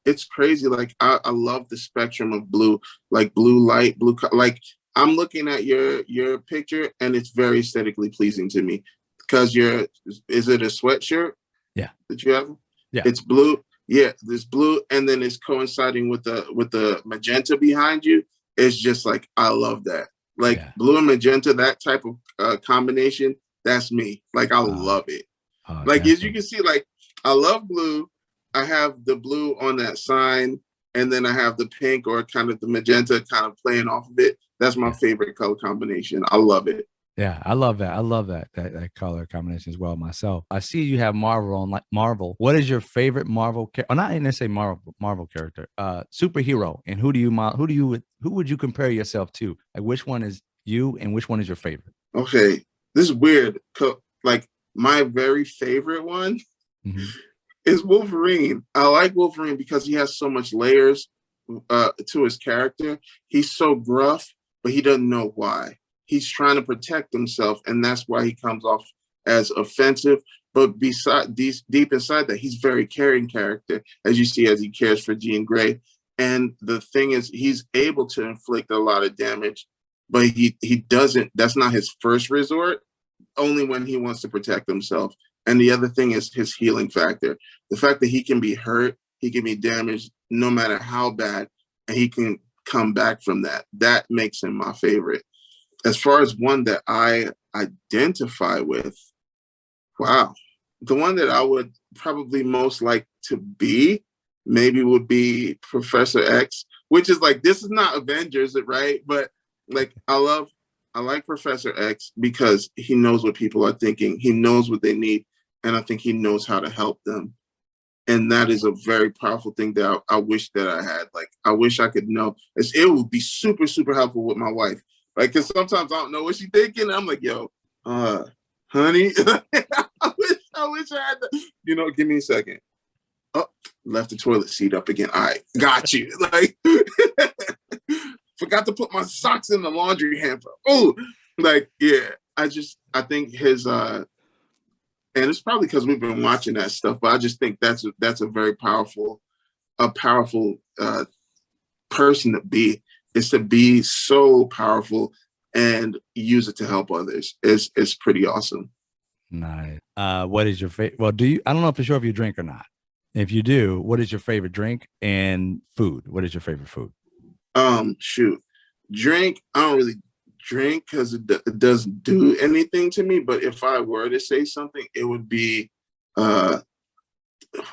it's crazy. Like, I love the spectrum of blue, like blue light, blue. Like, I'm looking at your picture, and it's very aesthetically pleasing to me because is it a sweatshirt
Yeah,
that you have?
yeah.
It's blue. Yeah, this blue, and then it's coinciding with the magenta behind you. It's just like, I love that. Like,
Yeah.
blue and magenta, that type of combination. That's me. Like, I
Oh,
love it.
oh,
Like, as you
definitely.
can see, like, I love blue. I have the blue on that sign, and then I have the pink or kind of the magenta kind of playing off of it. That's my
Yeah.
favorite color combination. I love it.
Yeah, I love that. I love that color combination as well myself. I see you have Marvel on, like Marvel. What is your favorite Marvel or not necessarily Marvel character, superhero, and who would you compare yourself to? Like which one is you and which one is your favorite?
Okay, this is weird. Like, my very favorite one
Hmm.
is Wolverine. I like Wolverine because he has so much layers to his character. He's so gruff, but he doesn't know why. He's trying to protect himself, and that's why he comes off as offensive. But beside these, deep inside that, he's very caring character, as you see, as he cares for Jean Grey. And the thing is, he's able to inflict a lot of damage, but he doesn't. That's not his first resort. Only when he wants to protect himself. And the other thing is his healing factor. The fact that he can be hurt, he can be damaged, no matter how bad, and he can come back from that. That makes him my favorite. As far as one that I identify with, wow, the one that I would probably most like to be maybe would be Professor X, which is like, this is not Avengers, right? But like, I like Professor X because he knows what people are thinking. He knows what they need, and I think he knows how to help them. And that is a very powerful thing that I wish that I had. Like, I wish I could know. It would be super, super helpful with my wife. Like, because sometimes I don't know what she's thinking. I'm like, yo, honey, I wish I had that. Give me a second. Oh, left the toilet seat up again. All right, got you. Like, forgot to put my socks in the laundry hamper. Oh, like, yeah, I think his, and it's probably because we've been watching that stuff, but I just think that's a very powerful, person to be, is to be so powerful and use it to help others. It's pretty awesome.
Nice. What is your favorite? Well, I don't know for sure if you drink or not. If you do, what is your favorite drink and food? What is your favorite food?
Shoot, drink. I don't really drink because it doesn't do anything to me. But if I were to say something, it would be, what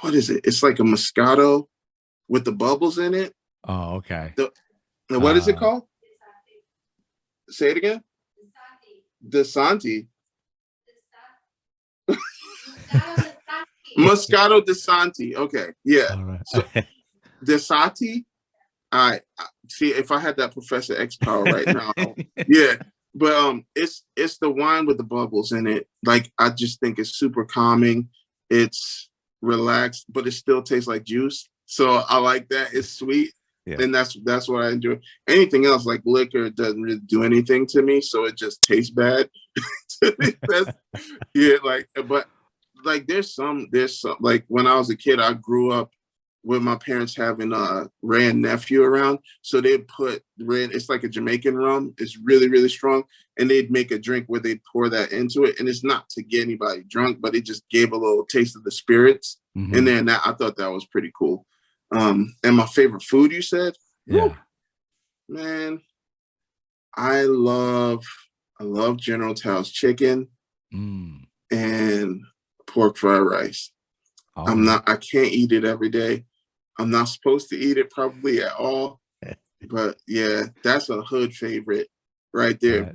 is it? It's like a Moscato with the bubbles in it.
Oh, okay.
What is it called? Say it again. Desanti. Moscato Desanti. Okay, yeah.
All right.
So Desanti. I see. If I had that Professor X power right now, yeah. But it's the wine with the bubbles in it. Like, I just think it's super calming. It's relaxed, but it still tastes like juice. So I like that. It's sweet. Yeah. And that's what I enjoy. Anything else, like liquor, doesn't really do anything to me, so it just tastes bad. Yeah, like, but like there's some like when I was a kid, I grew up with my parents having Ray and nephew around, so they'd put Ray. It's like a Jamaican rum. It's really, really strong, and they'd make a drink where they'd pour that into it, and it's not to get anybody drunk, but it just gave a little taste of the spirits in there, and I thought that was pretty cool. And my favorite food, you said?
Yeah.
Woo, man, I love General Tso's chicken and pork fried rice. Oh. I can't eat it every day. I'm not supposed to eat it probably at all. But yeah, that's a hood favorite right there.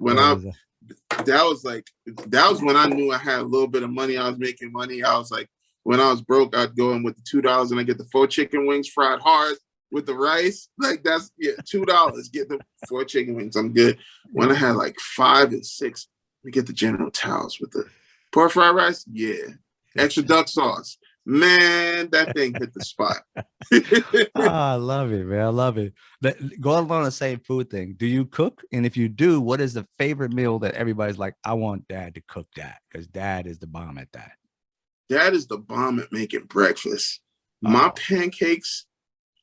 That was when I knew I had a little bit of money. I was making money. I was like, when I was broke, I'd go in with the $2 and I get the 4 chicken wings fried hard with the rice. Like, that's, yeah, $2. Get the 4 chicken wings. I'm good. When I had like 5 and 6, we get the General Tso's with the pork fried rice. Yeah. Extra duck sauce. Man, that thing hit the spot.
I love it, man. I love it. Going on the same food thing, do you cook? And if you do, what is the favorite meal that everybody's like, I want dad to cook that because dad is the bomb at that?
Dad is the bomb at making breakfast. My pancakes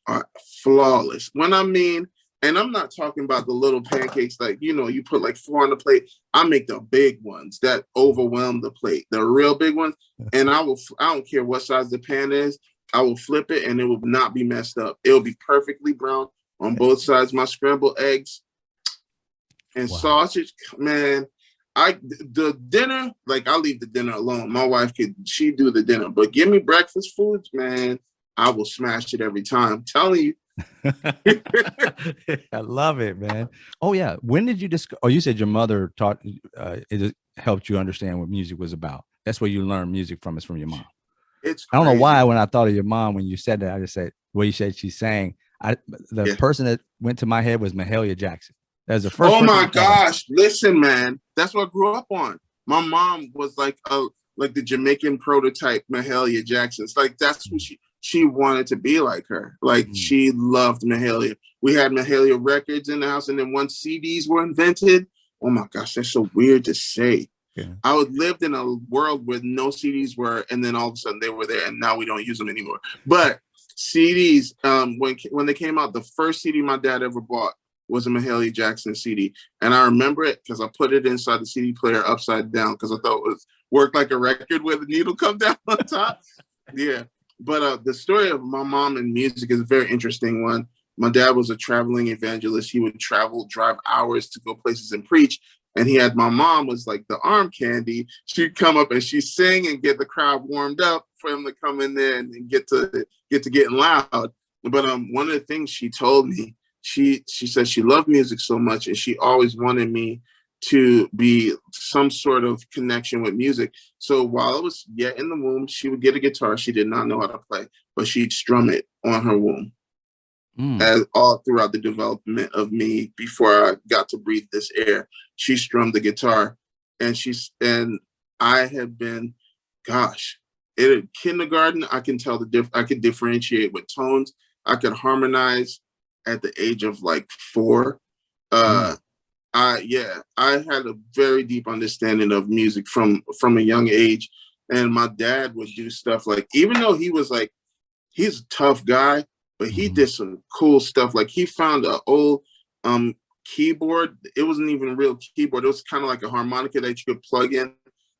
are flawless. When I mean, and I'm not talking about the little pancakes like, you put like 4 on the plate. I make the big ones that overwhelm the plate, the real big ones. And I don't care what size the pan is. I will flip it and it will not be messed up. It will be perfectly brown on both sides. My scrambled eggs and sausage, man. The dinner, like, I'll leave the dinner alone. My wife she do the dinner, but give me breakfast foods, man. I will smash it every time. I'm telling you.
I love it, man. Oh yeah. When did you discover? Oh, you said your mother taught, it helped you understand what music was about. That's where you learned music from. Is from your mom.
It's
crazy. I don't know why when I thought of your mom, when you said that, I just said, well, you said she sang. The person that went to my head was Mahalia Jackson. That's the first.
Oh my gosh. Listen, man, that's what I grew up on. My mom was like the Jamaican prototype Mahalia Jackson. It's like, that's who she wanted to be like her. Like, she loved Mahalia. We had Mahalia records in the house, and then once CDs were invented, oh my gosh, that's so weird to say. Yeah. I lived in a world where no CDs were, and then all of a sudden they were there, and now we don't use them anymore. But CDs, when they came out, the first CD my dad ever bought was a Mahalia Jackson CD. And I remember it because I put it inside the CD player upside down because I thought it worked like a record where the needle comes down on top. Yeah. But the story of my mom and music is a very interesting one. My dad was a traveling evangelist. He would drive hours to go places and preach. And my mom was like the arm candy. She'd come up and she'd sing and get the crowd warmed up for him to come in there and get to getting loud. But one of the things she told me, she said she loved music so much and she always wanted me to be some sort of connection with music. So while I was yet in the womb, she would get a guitar. She did not know how to play, but she'd strum it on her womb. As all throughout the development of me before I got to breathe this air. She strummed the guitar, and I have been, in kindergarten, I can tell I can differentiate with tones. I could harmonize at the age of like 4. Uh, I had a very deep understanding of music from a young age, and my dad would do stuff like, even though he was like, he's a tough guy, but he did some cool stuff. Like he found an old keyboard. It wasn't even a real keyboard. It was kind of like a harmonica that you could plug in.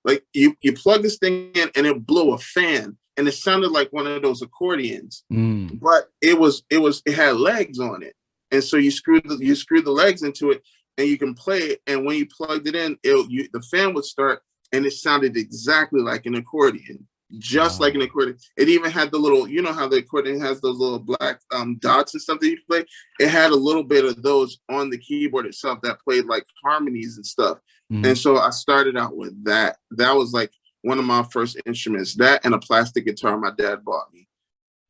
Like you plug this thing in and it blew a fan, and it sounded like one of those accordions, but it had legs on it, and so you screw the legs into it, and you can play it. And when you plugged it in, the fan would start, and it sounded exactly like an accordion, just like an accordion. It even had the little, you know how the accordion has those little black dots and stuff that you play. It had a little bit of those on the keyboard itself that played like harmonies and stuff. And so I started out with that. That was like one of my first instruments. That and a plastic guitar my dad bought me.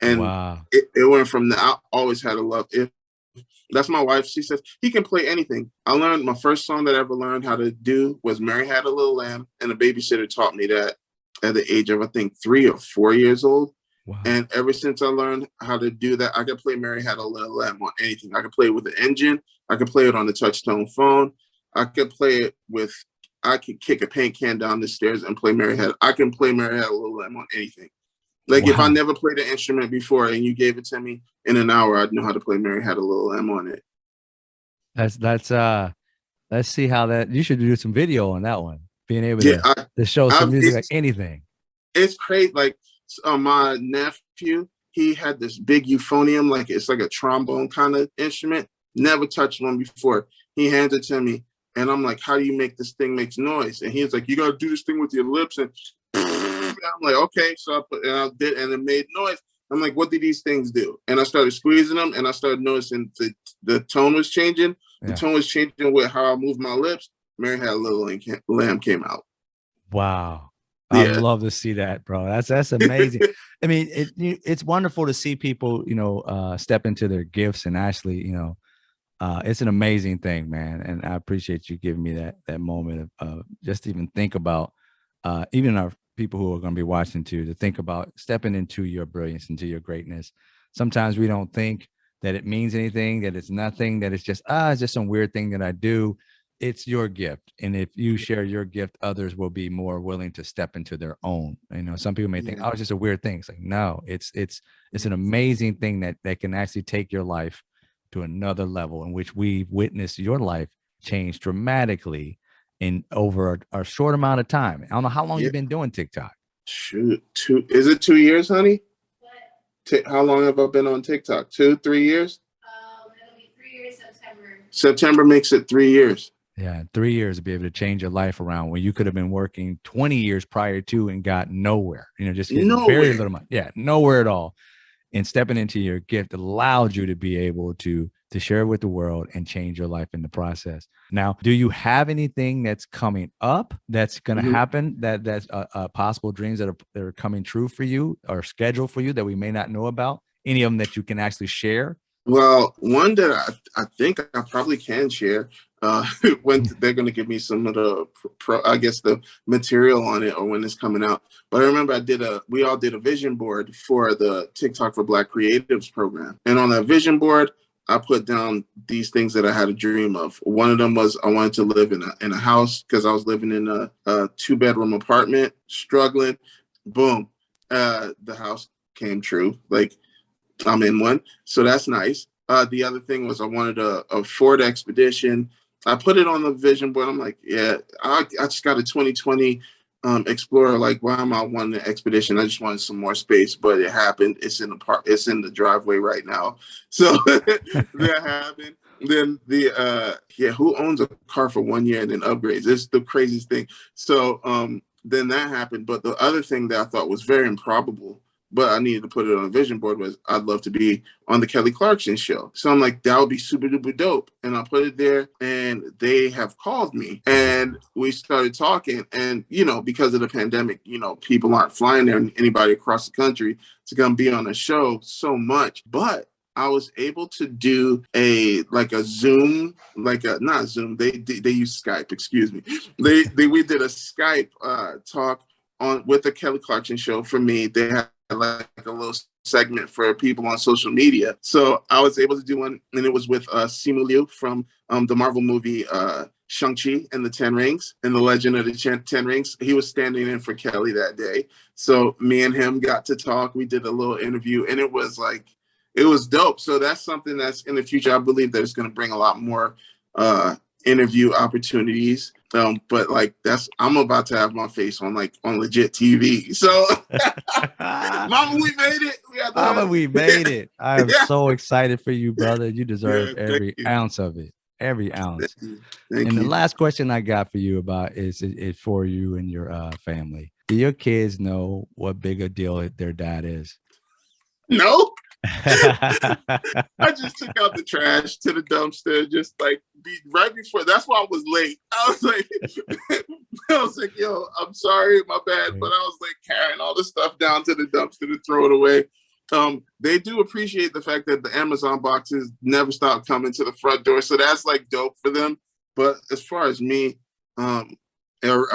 And it went from there. I always had a love. That's my wife. She says he can play anything. I learned my first song that I ever learned how to do was Mary Had a Little Lamb, and a babysitter taught me that at the age of, I think, 3 or 4 years old. Wow. And ever since I learned how to do that, I could play Mary Had a Little Lamb on anything. I could play it with the engine. I could play it on the touch-tone phone. I could play it with, I could kick a paint can down the stairs and play Mary Had. I can play Mary Had a Little Lamb on anything. Like if I never played an instrument before and you gave it to me in an hour, I'd know how to play Mary Had a Little Lamb on it.
Let's see how that, you should do some video on that one. Being able to show some music like anything.
It's crazy. Like my nephew, he had this big euphonium, like it's like a trombone kind of instrument. Never touched one before. He hands it to me, and I'm like, "How do you make this thing make noise?" And he's like, "You got to do this thing with your lips." And I'm like, "Okay." So I did, and it made noise. I'm like, "What do these things do?" And I started squeezing them, and I started noticing the tone was changing. The tone was changing with how I moved my lips. Mary Had a Little Lamb came out.
Wow. I love to see that, bro. That's amazing. I mean, it's wonderful to see people, step into their gifts and actually, it's an amazing thing, man. And I appreciate you giving me that moment of just even think about, even our people who are going to be watching too, to think about stepping into your brilliance, into your greatness. Sometimes we don't think that it means anything, that it's nothing, that it's just some weird thing that I do. It's your gift. And if you share your gift, others will be more willing to step into their own. Some people may think, oh, it's just a weird thing. It's like, no, it's an amazing thing that can actually take your life to another level, in which we've witnessed your life change dramatically in over a short amount of time. I don't know how long you've been doing TikTok.
Shoot, is it 2 years, honey? How long have I been on TikTok? 2, 3 years?
It'll be 3 years September.
September makes it 3 years.
Yeah, 3 years to be able to change your life around when you could have been working 20 years prior to and got nowhere. Just getting very little money. Yeah, nowhere at all. And stepping into your gift allowed you to be able to share with the world and change your life in the process. Now, do you have anything that's coming up that's going to happen, that's possible dreams that are coming true for you or scheduled for you that we may not know about? Any of them that you can actually share?
Well, one that I think I probably can share when they're going to give me some of the, the material on it, or when it's coming out. But I remember we all did a vision board for the TikTok for Black Creatives program. And on that vision board, I put down these things that I had a dream of. One of them was I wanted to live in a house, because I was living in a 2-bedroom apartment, struggling. Boom. The house came true. Like, I'm in one. So that's nice. The other thing was I wanted a Ford Expedition. I put it on the vision board. I'm like, I just got a 2020 Explorer. Like, why am I wanting an Expedition? I just wanted some more space, but it happened. It's in the driveway right now. So that happened. Then who owns a car for 1 year and then upgrades? It's the craziest thing. So then that happened. But the other thing that I thought was very improbable, but I needed to put it on a vision board, was I'd love to be on the Kelly Clarkson show. So I'm like, that would be super duper dope. And I put it there, and they have called me, and we started talking. And, because of the pandemic, people aren't flying there, anybody across the country, to come be on a show so much. But I was able to do a Zoom, not Zoom. They use Skype, excuse me. We did a Skype talk with the Kelly Clarkson show for me. They had like a little segment for people on social media. So I was able to do one, and it was with Simu Liu from the Marvel movie Shang-Chi and the Ten Rings and the Legend of the Ten Rings. He was standing in for Kelly that day. So me and him got to talk. We did a little interview, and it was dope. So that's something that's in the future. I believe that it's going to bring a lot more interview opportunities. But like I'm about to have my face on legit TV. So Mama, we made it.
We made it. I am so excited for you, brother. You deserve every ounce of it. Every ounce.
Thank
you.
The
last question I got for you about is for you and your family. Do your kids know what big a deal their dad is?
No. I just took out the trash to the dumpster, just like right before. That's why I was late. I was like, yo, I'm sorry, my bad. But I was like carrying all the stuff down to the dumpster to throw it away. They do appreciate the fact that the Amazon boxes never stop coming to the front door. So that's like dope for them. But as far as me, I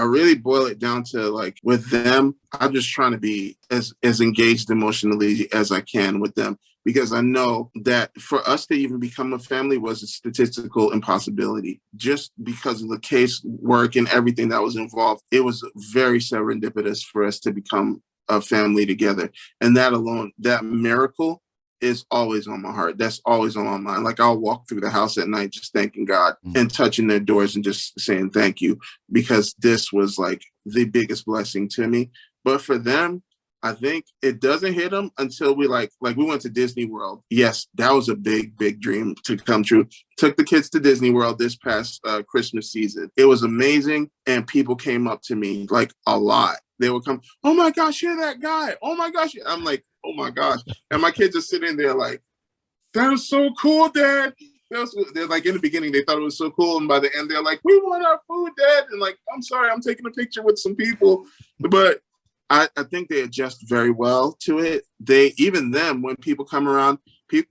really boil it down to like with them, I'm just trying to be as engaged emotionally as I can with them, because I know that for us to even become a family was a statistical impossibility. Just because of the case work and everything that was involved, it was very serendipitous for us to become a family together. And that alone, that miracle is always on my heart. That's always on my mind. Like I'll walk through the house at night just thanking God and touching their doors and just saying thank you, because this was like the biggest blessing to me. But for them, I think it doesn't hit them until we we went to Disney World. Yes, that was a big, big dream to come true. Took the kids to Disney World this past Christmas season. It was amazing. And people came up to me like a lot. They would come, oh my gosh, you're that guy. Oh my gosh. I'm like, oh my gosh. And my kids are sitting there like, that was so cool, Dad. They're like, in the beginning, they thought it was so cool. And by the end, they're like, we want our food, Dad. And like, I'm sorry, I'm taking a picture with some people. But I think they adjust very well to it. Even them, when people come around,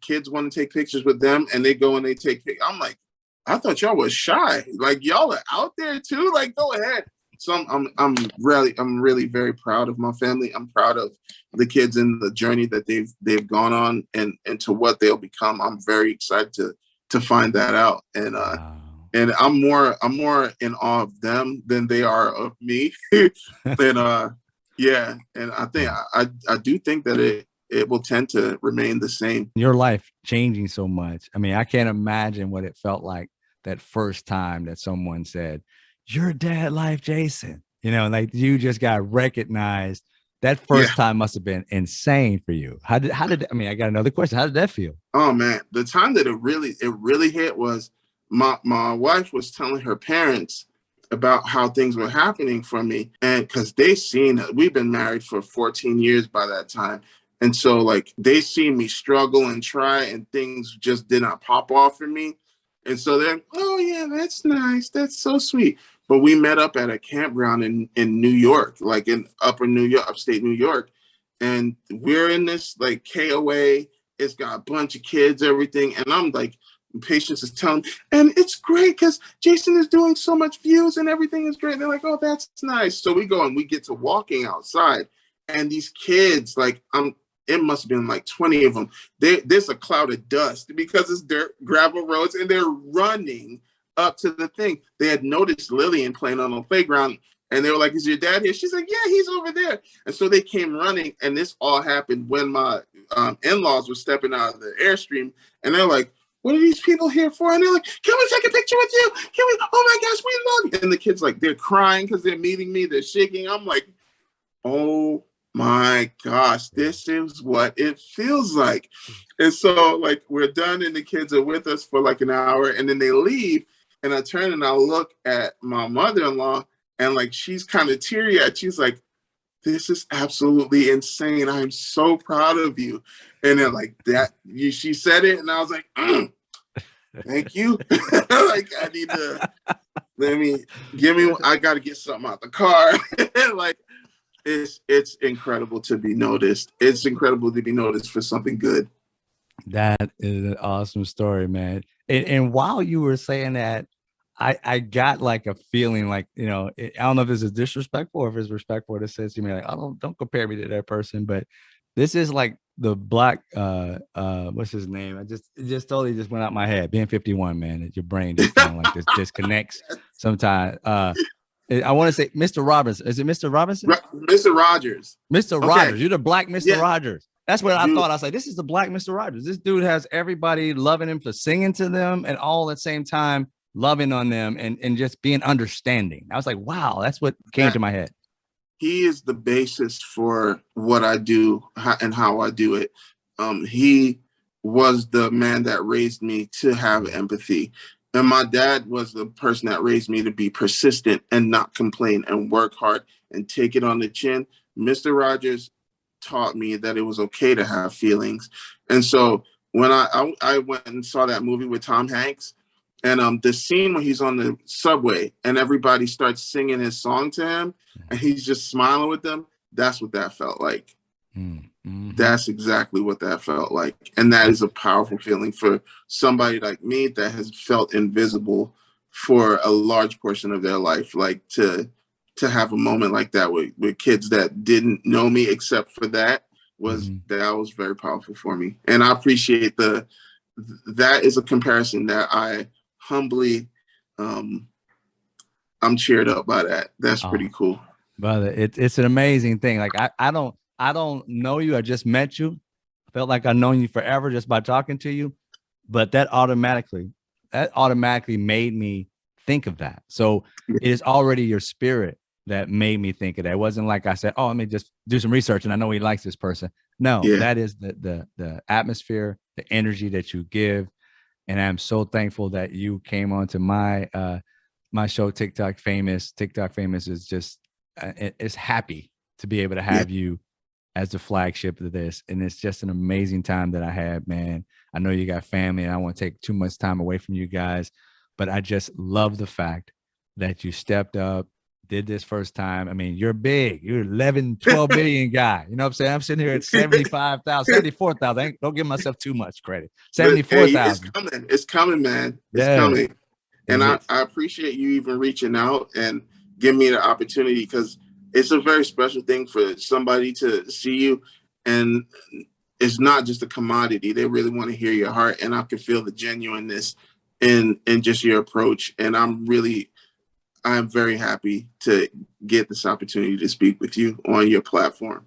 kids want to take pictures with them, and they go and they take pictures. I'm like, I thought y'all was shy. Like, y'all are out there too. Like, go ahead. So I'm really very proud of my family. I'm proud of the kids and the journey that they've gone on and to what they'll become. I'm very excited to find that out. And and I'm more in awe of them than they are of me. And yeah, and I think I do think that it will tend to remain the same.
Your life changing so much. I mean, I can't imagine what it felt like that first time that someone said, "Your dad life, Jason." You know, like you just got recognized. That first time must have been insane for you. How did I mean, I got another question. How did that feel?
Oh man, the time that it really hit was my wife was telling her parents about how things were happening for me. And because they seen it, we've been married for 14 years by that time. And so like they seen me struggle and try, and things just did not pop off for me. And so they're, oh yeah, that's nice. That's so sweet. But we met up at a campground in New York, like in upstate New York. And we're in this like KOA. It's got a bunch of kids, everything. And I'm like, Patience is telling me, and it's great because Jason is doing so much views and everything is great. They're like, oh, that's nice. So we go and we get to walking outside, and these kids, like, it must have been like 20 of them. There's a cloud of dust because it's dirt, gravel roads, and they're running up to the thing. They had noticed Lillian playing on the playground, and they were like, is your dad here? She's like, yeah, he's over there. And so they came running, and this all happened when my in-laws were stepping out of the Airstream, and they're like, what are these people here for? And they're like, can we take a picture with you? Can we? Oh my gosh, we love you. And the kids, like, they're crying because they're meeting me. They're shaking. I'm like, oh my gosh, this is what it feels like. And so, like, we're done, and the kids are with us for like an hour, and then they leave. And I turn and I look at my mother-in-law, and like, she's kind of teary-eyed. She's like, this is absolutely insane. I'm so proud of you. And then like that, she said it, and I was like, thank you. Like, I need to, I got to get something out the car. Like, it's incredible to be noticed. It's incredible to be noticed for something good.
That is an awesome story, man. And while you were saying that, I got like a feeling like, you know, I don't know if this is disrespectful or if it's respectful to say to me, like, oh, don't compare me to that person. But this is like the black what's his name? It just totally just went out my head. Being 51, man, your brain just kind of like this disconnects sometimes. I want to say Mr. Robinson. Is it Mr. Robinson?
Mr. Rogers.
Mr.
Okay.
Rogers. You're the black Mr.
Yeah.
Rogers. That's what I
Dude.
thought. I was like, this is the black Mr. Rogers. This dude has everybody loving him for singing to them and all at the same time loving on them and just being understanding. I was like, wow, that's what came to my head.
He is the basis for what I do and how I do it. He was the man that raised me to have empathy. And my dad was the person that raised me to be persistent and not complain and work hard and take it on the chin. Mr. Rogers taught me that it was okay to have feelings. And so when I went and saw that movie with Tom Hanks, and the scene when he's on the subway and everybody starts singing his song to him and he's just smiling with them, that's what that felt like. Mm-hmm. That's exactly what that felt like. And that is a powerful feeling for somebody like me that has felt invisible for a large portion of their life. Like to have a moment like that with kids that didn't know me except for that was very powerful for me. And I appreciate that is a comparison that I humbly, I'm cheered up by that. That's pretty cool.
Brother, it's an amazing thing. Like I don't know you. I just met you. Felt like I've known you forever just by talking to you. But that automatically made me think of that. So it is already your spirit that made me think of that. It wasn't like I said, oh, let me just do some research and I know he likes this person. No, that is the atmosphere, the energy that you give. And I'm so thankful that you came onto my my show, TikTok Famous. TikTok Famous is just it's happy to be able to have you as the flagship of this. And it's just an amazing time that I had, man. I know you got family and I don't want to take too much time away from you guys, but I just love the fact that you stepped up, did this first time. I mean, you're big. You're 11, 12 billion guy. You know what I'm saying? I'm sitting here at 75,000, 74,000. Don't give myself too much credit. 74,000.
It's coming, man. It's coming. And I appreciate you even reaching out and giving me the opportunity, because it's a very special thing for somebody to see you. And it's not just a commodity. They really want to hear your heart. And I can feel the genuineness in just your approach. And I'm very happy to get this opportunity to speak with you on your platform.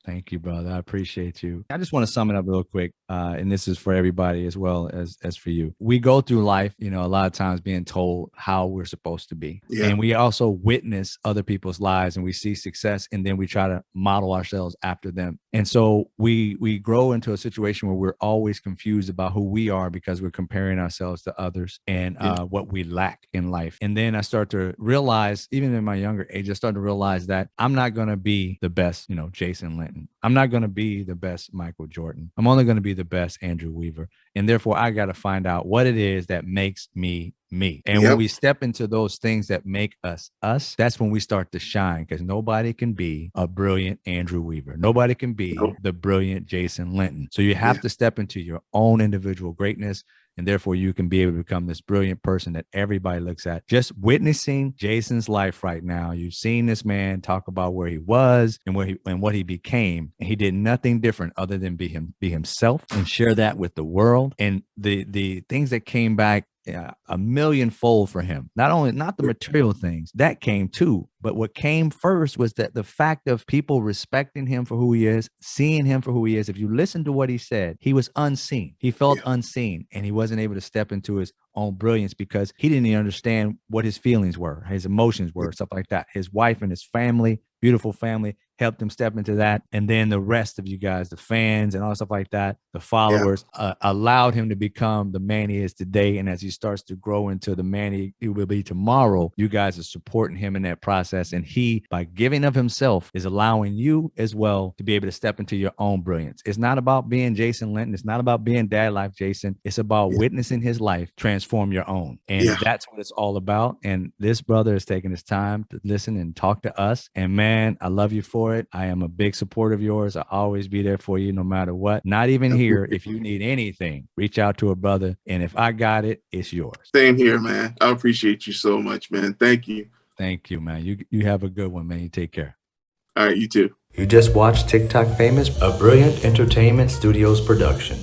Thank you, brother. I appreciate you. I just want to sum it up real quick. And this is for everybody as well as for you. We go through life, a lot of times being told how we're supposed to be. Yeah. And we also witness other people's lives and we see success and then we try to model ourselves after them. And so we grow into a situation where we're always confused about who we are because we're comparing ourselves to others and what we lack in life. And then I start to realize, even in my younger age, I started to realize that I'm not going to be the best, Jason Linton. I'm not going to be the best Michael Jordan. I'm only going to be the best Andrew Weaver. And therefore, I got to find out what it is that makes me me. And when we step into those things that make us us, that's when we start to shine, because nobody can be a brilliant Andrew Weaver. Nobody can be the brilliant Jason Linton. So you have to step into your own individual greatness. And therefore, you can be able to become this brilliant person that everybody looks at. Just witnessing Jason's life right now, you've seen this man talk about where he was and what he became. And he did nothing different other than be himself and share that with the world. And the things that came back a millionfold for him. Not the material things that came too, but what came first was that the fact of people respecting him for who he is, seeing him for who he is. If you listen to what he said, he was unseen. He felt unseen, and he wasn't able to step into his own brilliance because he didn't even understand what his feelings were, his emotions were, stuff like that. His wife and his family, beautiful family, helped him step into that. And then the rest of you guys, the fans and all stuff like that, the followers, allowed him to become the man he is today. And as he starts to grow into the man he will be tomorrow, you guys are supporting him in that process. And he, by giving of himself, is allowing you as well to be able to step into your own brilliance. It's not about being Jason Linton. It's not about being dad life Jason. It's about witnessing his life transform your own. And that's what it's all about. And this brother is taking his time to listen and talk to us. And man, I love you for it. I am a big supporter of yours. I'll always be there for you no matter what. Not even here. If you need anything, reach out to a brother. And if I got it, it's yours.
Same here, man. I appreciate you so much, man. Thank you.
Thank you, man. You have a good one, man. You take care.
All right, you too.
You just watched TikTok Famous, a Brilliant Entertainment Studios production.